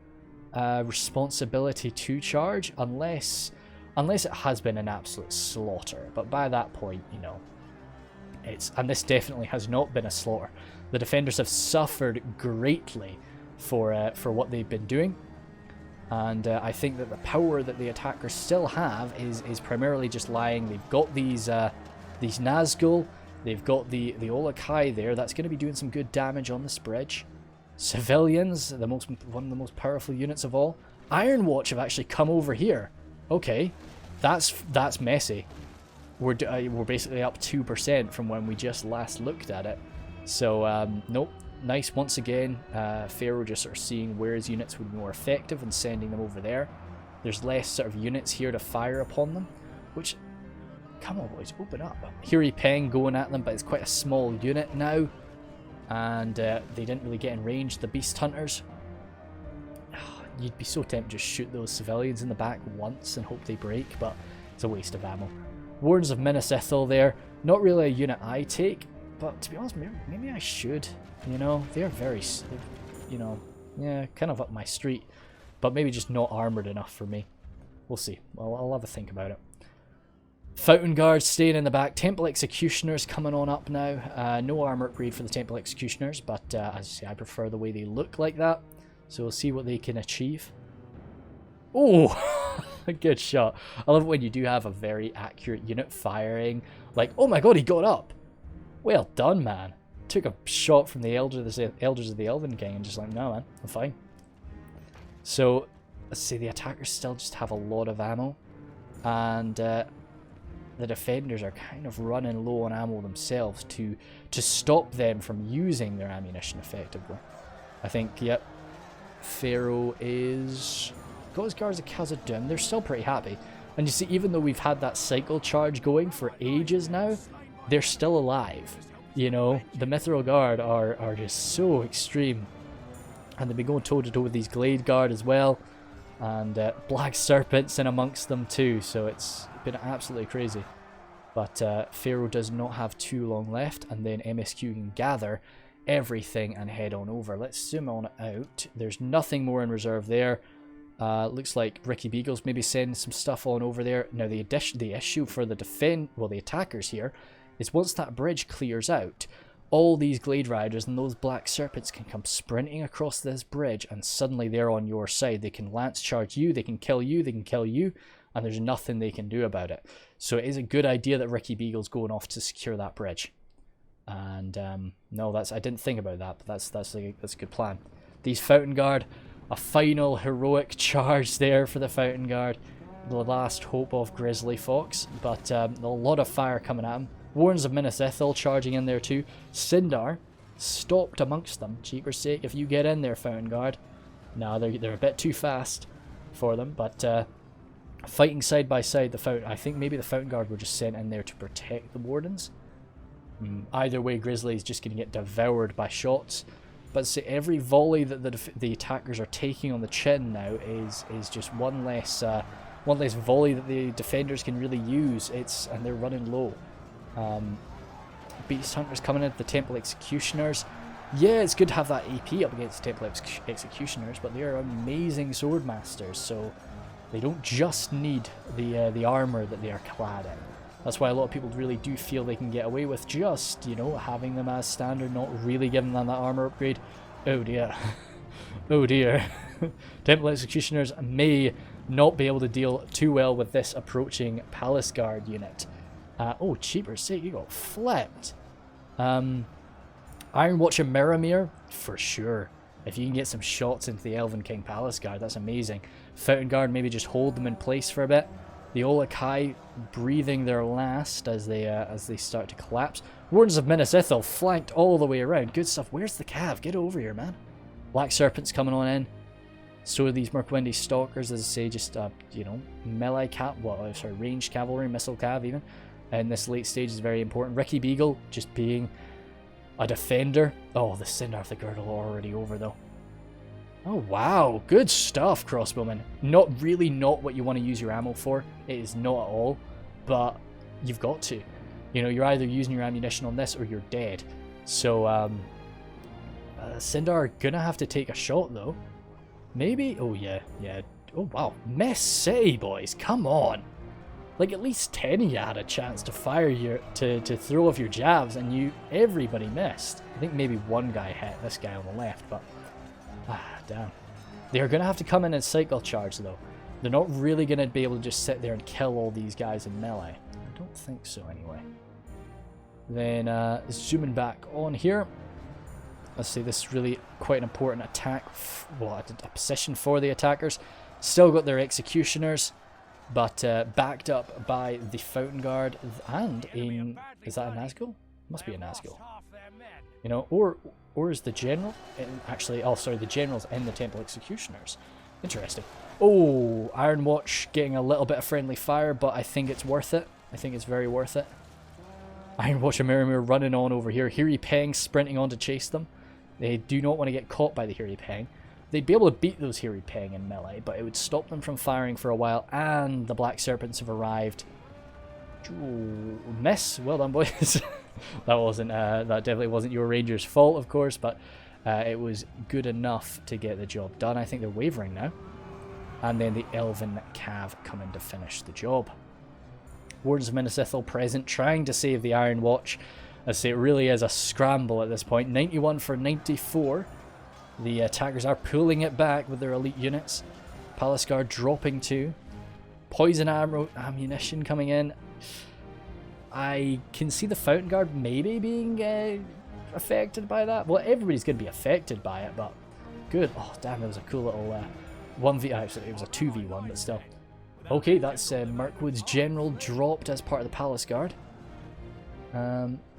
responsibility to charge unless it has been an absolute slaughter. But by that point, and this definitely has not been a slaughter. The defenders have suffered greatly for what they've been doing, and I think that the power that the attackers still have is primarily just lying. They've got these Nazgul, they've got the Olakai there. That's going to be doing some good damage on this bridge. Civilians, one of the most powerful units of all. Iron Watch have actually come over here. Okay, that's messy. We're basically up 2% from when we just last looked at it. So, nope. Nice once again. Pharaoh just sort of seeing where his units would be more effective and sending them over there. There's less sort of units here to fire upon them, which... Come on, boys, open up. Hiri Peng going at them, but it's quite a small unit now. And they didn't really get in range, the Beast Hunters. You'd be so tempted to just shoot those civilians in the back once and hope they break, but it's a waste of ammo. Wardens of Minithithil there. Not really a unit I take, but to be honest, maybe I should. They're very, kind of up my street, but maybe just not armoured enough for me. We'll see. I'll have a think about it. Fountain Guards staying in the back. Temple Executioners coming on up now. No armor upgrade for the Temple Executioners, but as I say, I prefer the way they look like that. So we'll see what they can achieve. Oh, a good shot. I love it when you do have a very accurate unit firing. Like, oh my god, he got up. Well done, man. Took a shot from the Elders of the Elven King and just like, no, man, I'm fine. So, let's see, the attackers still just have a lot of ammo. And the defenders are kind of running low on ammo themselves to stop them from using their ammunition effectively. I think, yep, Pharaoh is... got his guards at Khazad down. They're still pretty happy. And you see, even though we've had that cycle charge going for ages now, they're still alive. You know, the Mithril Guard are just so extreme. And they've been going toe-to-toe with these Glade Guard as well. And Black Serpents in amongst them too. So it's been absolutely crazy. But Pharaoh does not have too long left. And then MSQ can gather everything and head on over. Let's zoom on out. There's nothing more in reserve there. Looks like Ricky Beagle's maybe sending some stuff on over there. Now the issue for the attackers here is once that bridge clears out, all these Glade Riders and those Black Serpents can come sprinting across this bridge and suddenly they're on your side. They can lance charge you, they can kill you, and there's nothing they can do about it. So it is a good idea that Ricky Beagle's going off to secure that bridge. And no, I didn't think about that, but that's a good plan. These Fountain Guard, a final heroic charge there for the Fountain Guard. The last hope of Grizzly Fox, but a lot of fire coming at him. Warrens of Minas Ithil charging in there too. Sindar stopped amongst them. Cheaper's sake, if you get in there, Fountain Guard. No, they're a bit too fast for them, but fighting side by side, I think maybe the Fountain Guard were just sent in there to protect the Wardens. Either way, Grizzly is just going to get devoured by shots. But see, every volley that the attackers are taking on the chin now is just one less volley that the defenders can really use. And they're running low. Beast Hunters coming in, the Temple Executioners. Yeah, it's good to have that AP up against the Temple Executioners, but they are amazing sword masters, so they don't just need the armor that they are clad in. That's why a lot of people really do feel they can get away with just, you know, having them as standard, not really giving them that armor upgrade. Oh dear. Oh dear. Temple Executioners may not be able to deal too well with this approaching Palace Guard unit. Oh, cheaper's sake, you got flipped. Iron Watch and Mirrormere, for sure. If you can get some shots into the Elven King Palace Guard, that's amazing. Fountain Guard, maybe just hold them in place for a bit. The Olakai breathing their last as they start to collapse. Wardens of Minas Ithil flanked all the way around. Good stuff. Where's the cav? Get over here, man. Black Serpents coming on in. So are these Moriquendi Stalkers, as I say, just you know, melee ranged cavalry, missile cav even. And this late stage is very important. Ricky Beagle just being a defender. Oh, the Sindar of the Girdle already over though. Oh wow, good stuff, crossbowmen. Not what you want to use your ammo for. It is not at all, but you've got to. You know, you're either using your ammunition on this or you're dead. So Sindar are gonna have to take a shot though. Maybe. Oh yeah. Oh wow, Mess City boys, come on. Like at least 10 of you had a chance to fire to throw off your jabs, and everybody missed. I think maybe one guy hit this guy on the left, but damn. They're gonna have to come in and cycle charge though. They're not really gonna be able to just sit there and kill all these guys in melee. I don't think so anyway. Then zooming back on here. Let's see, this is really quite an important attack. Well, a position for the attackers. Still got their executioners, but backed up by the Fountain Guard and is that a Nazgul? Must be a Nazgul. You know, or is the general actually? Oh, sorry, the general's in the Temple Executioners. Interesting. Oh, Iron Watch getting a little bit of friendly fire, but I think it's worth it. I think it's very worth it. Iron Watch and Mirrormere running on over here. Hiri Peng sprinting on to chase them. They do not want to get caught by the Hiri Peng. They'd be able to beat those Hiri Peng in melee, but it would stop them from firing for a while, and the Black Serpents have arrived. Ooh, miss. Well done, boys. That definitely wasn't your Ranger's fault, of course, but it was good enough to get the job done. I think they're wavering now. And then the Elven Cav come in to finish the job. Wardens of Minas Ithil present, trying to save the Iron Watch. I say it really is a scramble at this point. 91 for 94. The attackers are pulling it back with their elite units. Palace Guard dropping 2. Poison arrow ammunition coming in. I can see the Fountain Guard maybe being affected by that. Well, everybody's going to be affected by it, but good. Oh, damn, it was a cool little 1v... Actually, it was a 2v1, but still. Okay, that's Mirkwood's general dropped as part of the Palace Guard.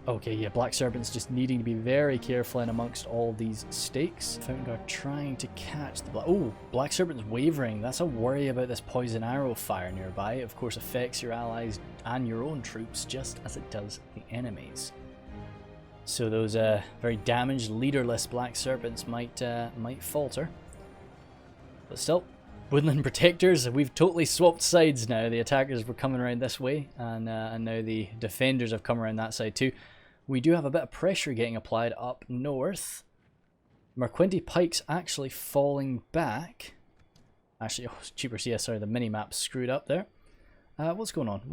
Okay, yeah, Black Serpent's just needing to be very careful in amongst all these stakes. Fountain Guard trying to catch the... Oh, Black Serpent's wavering. That's a worry about this poison arrow fire nearby. It, of course, affects your allies and your own troops just as it does the enemies. So those very damaged, leaderless Black Serpents might falter. But still, Woodland Protectors, we've totally swapped sides now. The attackers were coming around this way, and now the defenders have come around that side too. We do have a bit of pressure getting applied up north. Moriquendi Pikes actually falling back. Actually, oh, cheapers, yeah, sorry, the mini-map's screwed up there. What's going on?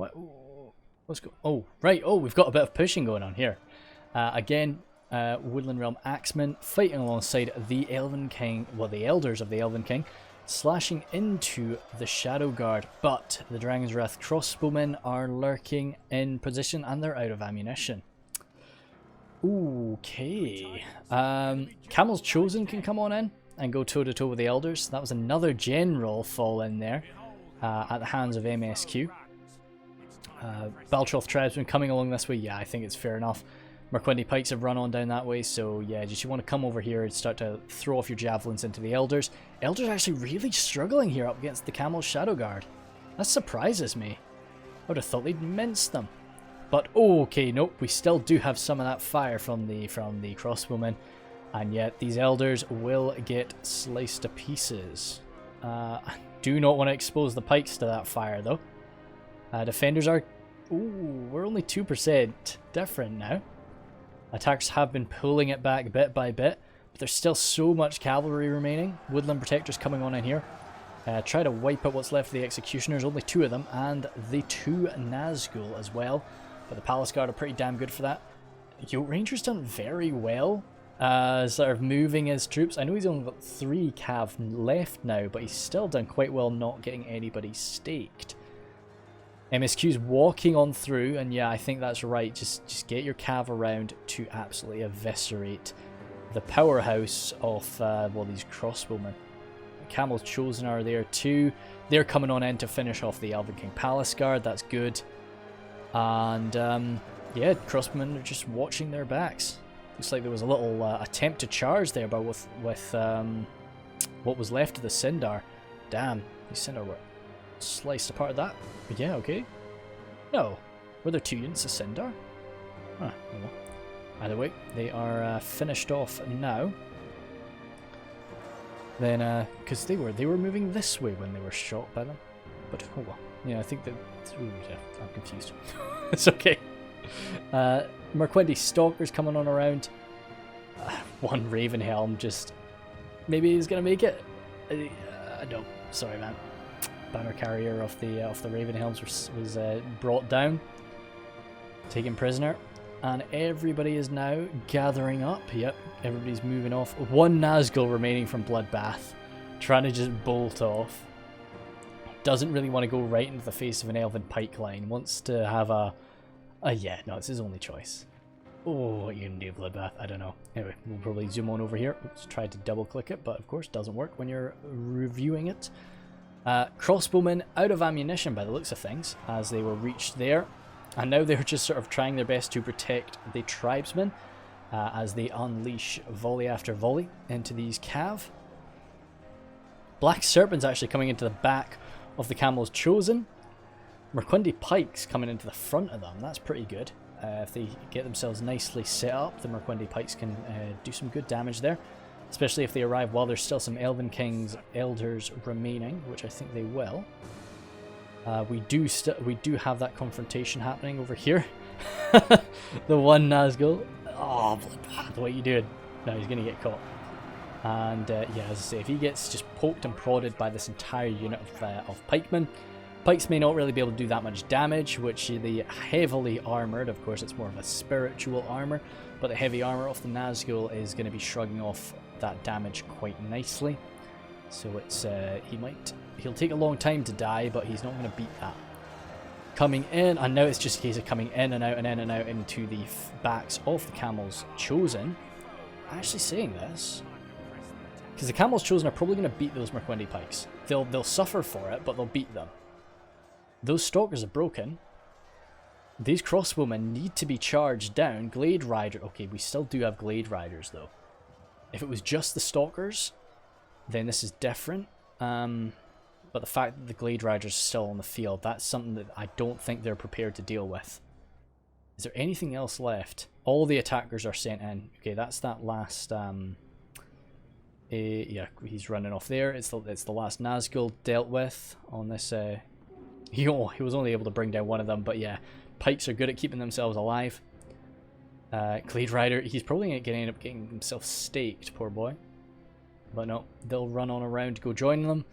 Oh, right, oh, we've got a bit of pushing going on here. Again, Woodland Realm Axemen fighting alongside the Elven King, well, the Elders of the Elven King, slashing into the Shadow Guard, but the Dragon's Wrath crossbowmen are lurking in position and they're out of ammunition. Okay. Camel's Chosen can come on in and go toe-to-toe with the Elders. That was another general fall in there at the hands of MSQ. Baltroth Tribesmen coming along this way. Yeah, I think it's fair enough. Moriquendi Pikes have run on down that way, so yeah, just you want to come over here and start to throw off your javelins into the Elders. Elders are actually really struggling here up against the Camel's Shadow Guard. That surprises me. I would have thought they'd mince them. But okay, nope, we still do have some of that fire from the crossbowmen, and yet these Elders will get sliced to pieces. I do not want to expose the Pikes to that fire though. Defenders are... Ooh, we're only 2% different now. Attackers have been pulling it back bit by bit, but there's still so much cavalry remaining. Woodland Protectors coming on in here. Try to wipe out what's left of the Executioners, only 2 of them, and the 2 Nazgul as well. But the Palace Guard are pretty damn good for that. Yoke Ranger's done very well, sort of moving his troops. I know he's only got 3 cav left now, but he's still done quite well not getting anybody staked. MSQ's walking on through, and yeah, I think that's right. Just get your cav around to absolutely eviscerate the powerhouse of well, these crossbowmen. Camel's Chosen are there too. They're coming on in to finish off the Elven King Palace Guard. That's good. And yeah, crossbowmen are just watching their backs. Looks like there was a little attempt to charge there, but with what was left of the Sindar. Damn, these Sindar were sliced apart of that. But yeah, okay. No. Were there 2 units of Sindar? Huh, well. Either way, they are finished off now. Then, because they were moving this way when they were shot by them. But, oh well. Yeah, I think that... Ooh, yeah, I'm confused. It's okay. Moriquendi Stalkers coming on around. One Ravenhelm just... Maybe he's going to make it. No, sorry man. Banner carrier of the Ravenhelms was brought down, taken prisoner, and everybody is now gathering up. Yep, everybody's moving off. 1 Nazgul remaining from Bloodbath, trying to just bolt off. Doesn't really want to go right into the face of an Elven pike line. Wants to have yeah, no, it's his only choice. Oh, what you can do, Bloodbath? I don't know. Anyway, we'll probably zoom on over here. Oops, tried to double click it, but of course doesn't work when you're reviewing it. Crossbowmen out of ammunition by the looks of things, as they were reached there, and now they're just sort of trying their best to protect the tribesmen as they unleash volley after volley into these cav. Black Serpent's actually coming into the back of the Camel's Chosen. Moriquendi Pikes coming into the front of them. That's pretty good. If they get themselves nicely set up, the Moriquendi Pikes can do some good damage there. Especially if they arrive while there's still some Elven King's Elders remaining, which I think they will. We do have that confrontation happening over here. The 1 Nazgul. Oh, what are you doing? No, he's going to get caught. And yeah, as I say, if he gets just poked and prodded by this entire unit of pikemen, Pikes may not really be able to do that much damage, which the heavily armoured, of course it's more of a spiritual armour, but the heavy armour off the Nazgul is going to be shrugging off that damage quite nicely. So it's he'll take a long time to die, but he's not going to beat that. Coming in, and now it's just a case of coming in and out and in and out into the backs of the Camels Chosen. Actually saying this, because the Camels Chosen are probably going to beat those Moriquendi pikes. They'll suffer for it, but they'll beat them. Those Stalkers are broken. These crossbowmen need to be charged down. Glade Rider, okay, we still do have Glade Riders though. If it was just the Stalkers, then this is different. But the fact that the Glade Riders are still on the field, that's something that I don't think they're prepared to deal with. Is there anything else left? All the attackers are sent in. Okay, that's that last... yeah, he's running off there. It's the last Nazgul dealt with on this... he was only able to bring down one of them, but yeah, pikes are good at keeping themselves alive. Glade Rider, he's probably going to end up getting himself staked, poor boy. But no, they'll run on around to go join them.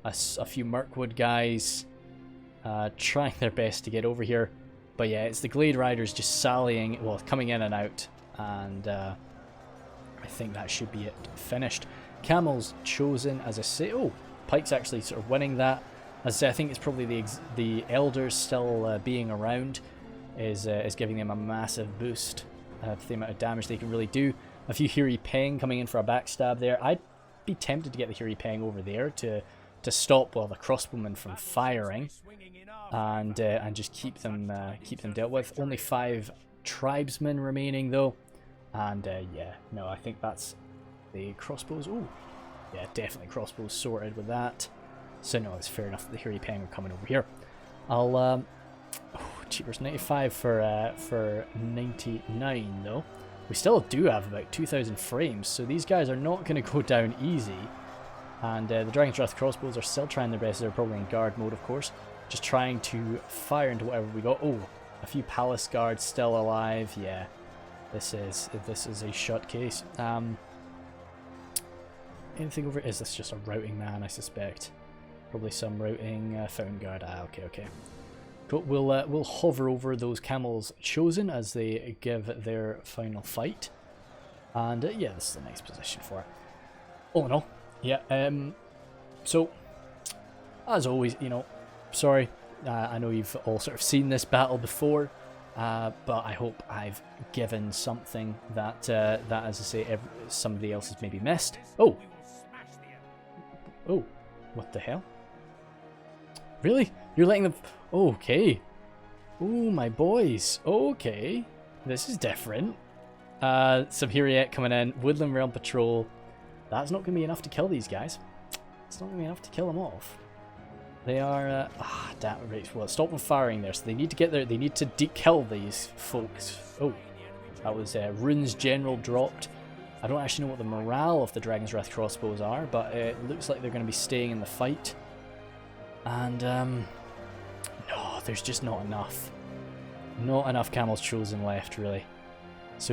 A few Mirkwood guys trying their best to get over here. But yeah, it's the Glade Riders just sallying, well, coming in and out. And I think that should be it finished. Camels Chosen, as I say. Oh, Pike's actually sort of winning that. As I say, I think it's probably the Elders still being around is giving them a massive boost for the amount of damage they can really do. A few Hiri Peng coming in for a backstab there. I'd be tempted to get the Hiri Peng over there to stop the crossbowmen from firing and just keep them dealt with. Only 5 tribesmen remaining though, and yeah, no, I think that's the crossbows. Oh, yeah, definitely crossbows sorted with that. So no, it's fair enough that the Hiri Peng are coming over here. I'll oh, cheapers 95 for 99 though. We still do have about 2,000 frames, so these guys are not going to go down easy. And the Dragon's Wrath crossbows are still trying their best. They're probably in guard mode, of course. Just trying to fire into whatever we got. Oh, a few palace guards still alive. Yeah, this is a shut case. Anything over? Is this just a routing man? I suspect. Probably some routing fountain guard. Ah, okay. Cool. We'll hover over those Camels Chosen as they give their final fight. And yeah, this is a nice position for it. Oh no. Yeah, so, as always, sorry, I know you've all sort of seen this battle before, but I hope I've given something that, as I say, somebody else has maybe missed. Oh, what the hell? Really? You're letting them... Okay. Oh, my boys. Okay. This is different. Some Hiriet coming in, Woodland Realm Patrol. That's not going to be enough to kill these guys. It's not going to be enough to kill them off. They are... damn it, well, stop them firing there. So they need to get there. They need to kill these folks. Oh, that was Rhun's general dropped. I don't actually know what the morale of the Dragon's Wrath crossbows are, but it looks like they're going to be staying in the fight. And, no, there's just not enough. Not enough Camels Chosen left, really. So,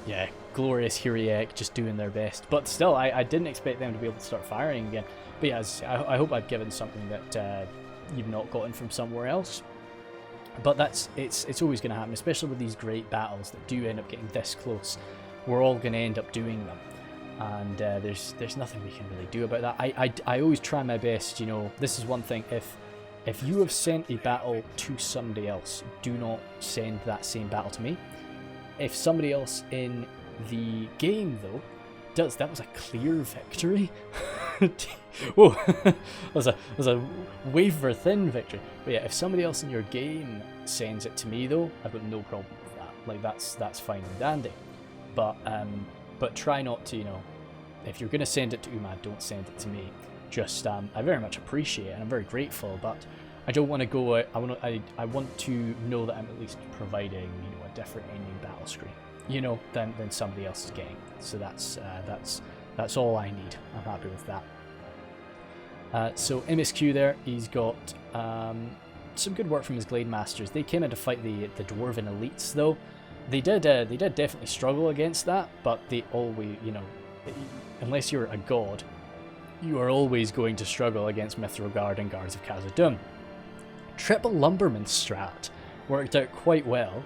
yeah, glorious Hiriek just doing their best. But still, I didn't expect them to be able to start firing again. But yeah, I hope I've given something that you've not gotten from somewhere else. But it's always going to happen, especially with these great battles that do end up getting this close. We're all going to end up doing them. And there's nothing we can really do about that. I always try my best, this is one thing. If you have sent a battle to somebody else, do not send that same battle to me. If somebody else in the game, though, does, that was a clear victory. Whoa, that was a wafer thin victory. But yeah, if somebody else in your game sends it to me, though, I've got no problem with that. Like that's fine and dandy. But try not to, if you're gonna send it to Umad, don't send it to me. Just I very much appreciate it and I'm very grateful, but I don't want to go out. I want to know that I'm at least providing, a different ending battle screen, than somebody else is getting. So that's all I need. I'm happy with that. So MSQ there, he's got some good work from his Glade Masters. They came in to fight the Dwarven elites, though. They did definitely struggle against that, but they always, unless you're a god, you are always going to struggle against Mithril Guard and Guards of Khazad. Triple Lumberman strat worked out quite well.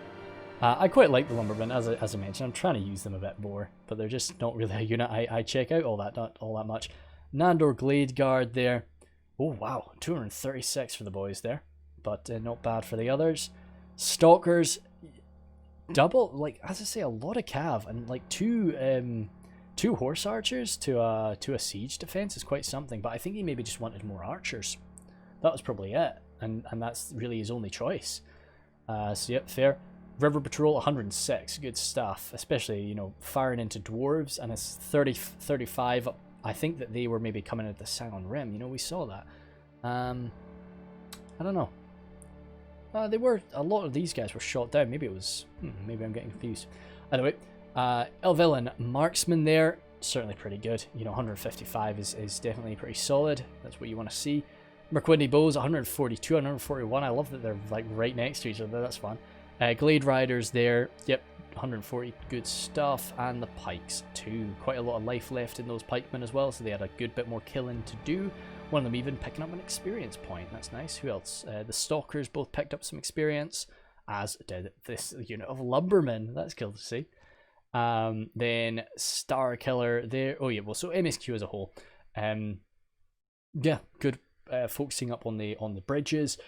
I quite like the Lumberman, as I mentioned. I'm trying to use them a bit more, but they're just not really a unit I check out all that much. Nandor Glade Guard there. Oh wow, 236 for the boys there, but not bad for the others. Stalkers, double, like, as I say, a lot of cav, and like two horse archers to a siege defense is quite something. But I think he maybe just wanted more archers. That was probably it, and that's really his only choice. So yep, fair. River Patrol 106, good stuff, especially, you know, firing into dwarves, and it's 35. I think that they were maybe coming at the Sound Rim, you know, we saw that. I don't know. They were, a lot of these guys were shot down. Maybe it was, maybe I'm getting confused. Anyway, Elvillain Marksman there, certainly pretty good. You know, 155 is definitely pretty solid. That's what you want to see. Moriquendi Bows 142, 141. I love that they're like right next to each other. That's fun. Glade Riders there, yep, 140, good stuff. And the Pikes too, quite a lot of life left in those pikemen as well, so they had a good bit more killing to do. One of them even picking up an experience point, that's nice. Who else? The Stalkers both picked up some experience, as did this unit of Lumbermen. That's cool to see. Then Star Killer there. Oh yeah, well, so MSQ as a whole, yeah, good. Focusing up on the bridges.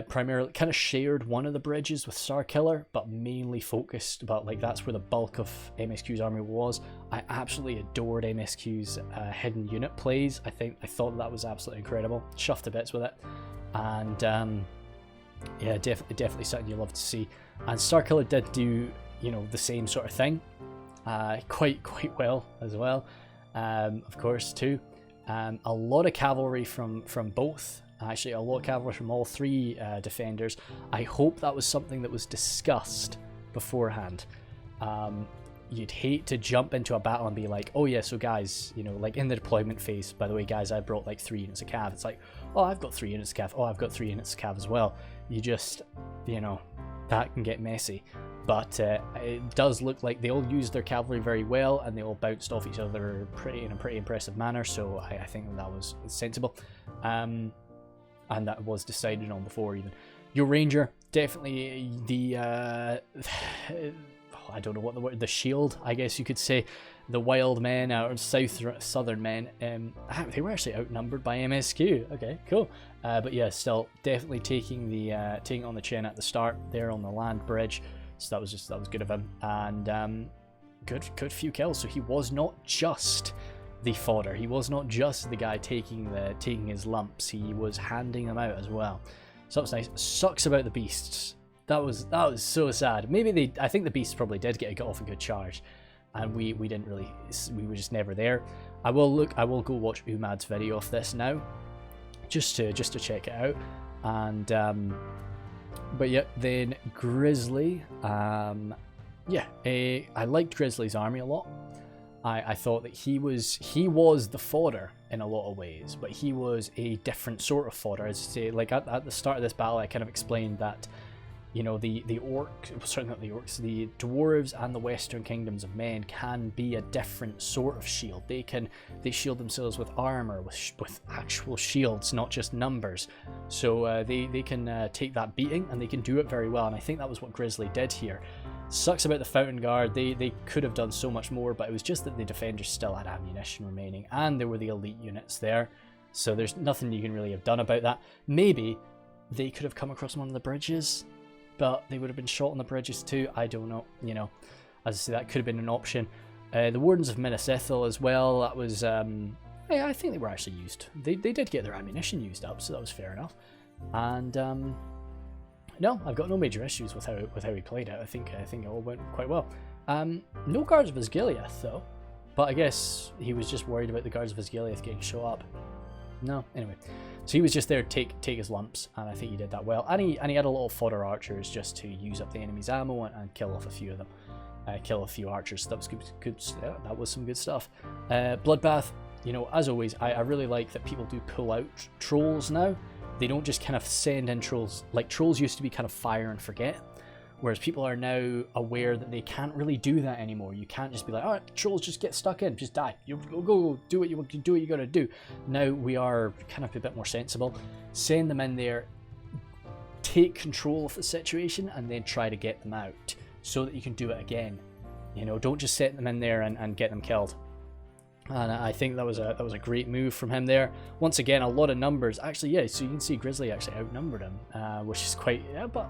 Primarily kind of shared one of the bridges with Star Killer, but mainly focused about, like, that's where the bulk of MSQ's army was. I absolutely adored MSQ's hidden unit plays. I thought that was absolutely incredible. Chuffed to bits with it, and yeah, definitely something you love to see. And Star Killer did do, you know, the same sort of thing, quite well as well. Of course too. A lot of cavalry from both. Actually, a lot of cavalry from all three defenders. I hope that was something that was discussed beforehand. You'd hate to jump into a battle and be like, oh yeah, so guys, you know, like in the deployment phase, by the way, guys, I brought like 3 units of cav. It's like, oh, I've got 3 units of cav. Oh, I've got 3 units of cav as well. You just, you know, that can get messy. But it does look like they all used their cavalry very well, and they all bounced off each other in a pretty impressive manner. So I think that was sensible. And that was decided on before even. Your Ranger, definitely the, I don't know what the word, the shield, I guess you could say. The wild men, or southern men, they were actually outnumbered by MSQ. Okay, cool. But yeah, still definitely taking it on the chin at the start there on the land bridge. So that was good of him, and good few kills. So he was not just the fodder. He was not just the guy taking his lumps. He was handing them out as well. So that was nice. Sucks about the beasts. That was so sad. Maybe I think the beasts probably did get off a good charge, and we didn't really. We were just never there. I will go watch Umad's video of this now, just to check it out. And but yeah, then Grizzly. Yeah, I liked Grizzly's army a lot. I thought that he was the fodder in a lot of ways, but he was a different sort of fodder. As I say, like at the start of this battle, I kind of explained that, you know, the certainly not the orcs, the dwarves and the Western Kingdoms of Men can be a different sort of shield. They shield themselves with armor, with actual shields, not just numbers. So they can take that beating, and they can do it very well. And I think that was what Grizzly did here. Sucks about the Fountain Guard. They could have done so much more, but it was just that the defenders still had ammunition remaining, and there were the elite units there. So there's nothing you can really have done about that. Maybe they could have come across one of the bridges, but they would have been shot on the bridges too. I don't know. You know, as I say, that could have been an option. The Wardens of Minas Ithil as well. That was, I think they were actually used. They did get their ammunition used up, so that was fair enough. And no, I've got no major issues with how he played it. I think it all went quite well. No Guards of Osgiliath though, but I guess he was just worried about the Guards of Osgiliath getting shot up. No, anyway, so he was just there to take his lumps, and I think he did that well. And he had a lot of fodder archers just to use up the enemy's ammo and kill off a few of them, kill a few archers. So that was good. Yeah, that was some good stuff. Bloodbath, you know, as always, I really like that people do pull out trolls now. They don't just kind of send in trolls. Like, trolls used to be kind of fire and forget, Whereas people are now aware that they can't really do that anymore. You can't just be like, all right, trolls, just get stuck in, just die. You go do what you want to do. What you got to do. Now we are kind of a bit more sensible. Send them in there, take control of the situation, and then try to get them out so that you can do it again. You know, don't just set them in there and get them killed. And I think that was a great move from him there. Once again, a lot of numbers. Actually, yeah. So you can see Grizzly actually outnumbered him, which is quite. Yeah, but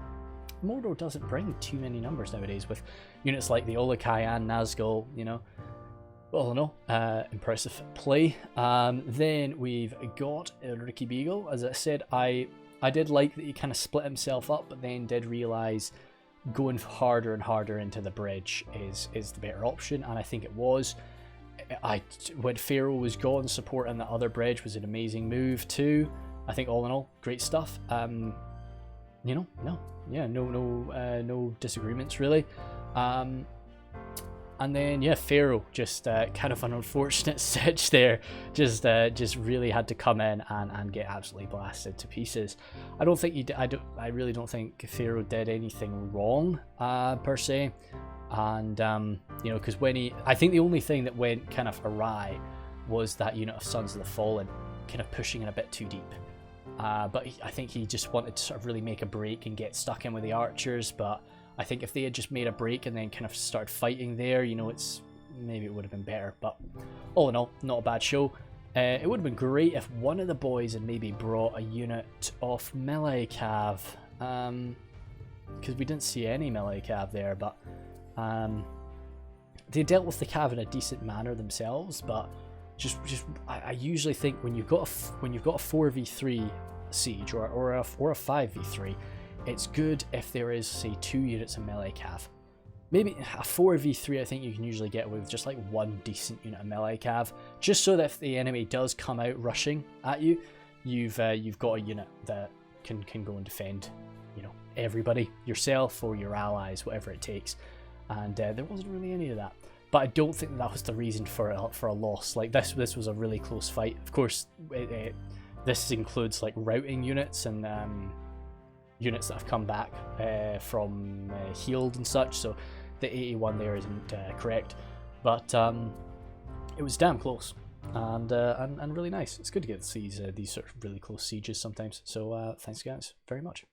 Mordor doesn't bring too many numbers nowadays with units like the Olokai and Nazgul, you know. All in all, impressive play. Then we've got Ricky Beagle. As I said, I did like that he kind of split himself up, but then did realise going harder and harder into the bridge is the better option, and I think it was. When Pharaoh was gone, supporting the other bridge was an amazing move too. I think all in all, great stuff. You know, no disagreements really. And then yeah, Pharaoh just kind of an unfortunate sitch there. Just really had to come in and get absolutely blasted to pieces. I don't think he did. I really don't think Pharaoh did anything wrong per se. And you know, because I think the only thing that went kind of awry was that unit of Sons of the Fallen kind of pushing in a bit too deep. But I think he just wanted to sort of really make a break and get stuck in with the archers. But I think if they had just made a break and then kind of started fighting there, you know, maybe it would have been better. But all in all, not a bad show. It would have been great if one of the boys had maybe brought a unit of melee cav, because we didn't see any melee cav there. But they dealt with the cav in a decent manner themselves. But I usually think when you've got a 4v3 siege or a 5v3, it's good if there is, say, 2 units of melee cav. Maybe a 4v3 I think you can usually get with just like one decent unit of melee cav, just so that if the enemy does come out rushing at you, you've got a unit that can go and defend, you know, everybody, yourself or your allies, whatever it takes. And there wasn't really any of that. But I don't think that was the reason for a loss. Like this was a really close fight. Of course, this includes like routing units and units that have come back from healed and such. So the 81 there isn't correct, but it was damn close and really nice. It's good to get these sort of really close sieges sometimes. So thanks guys very much.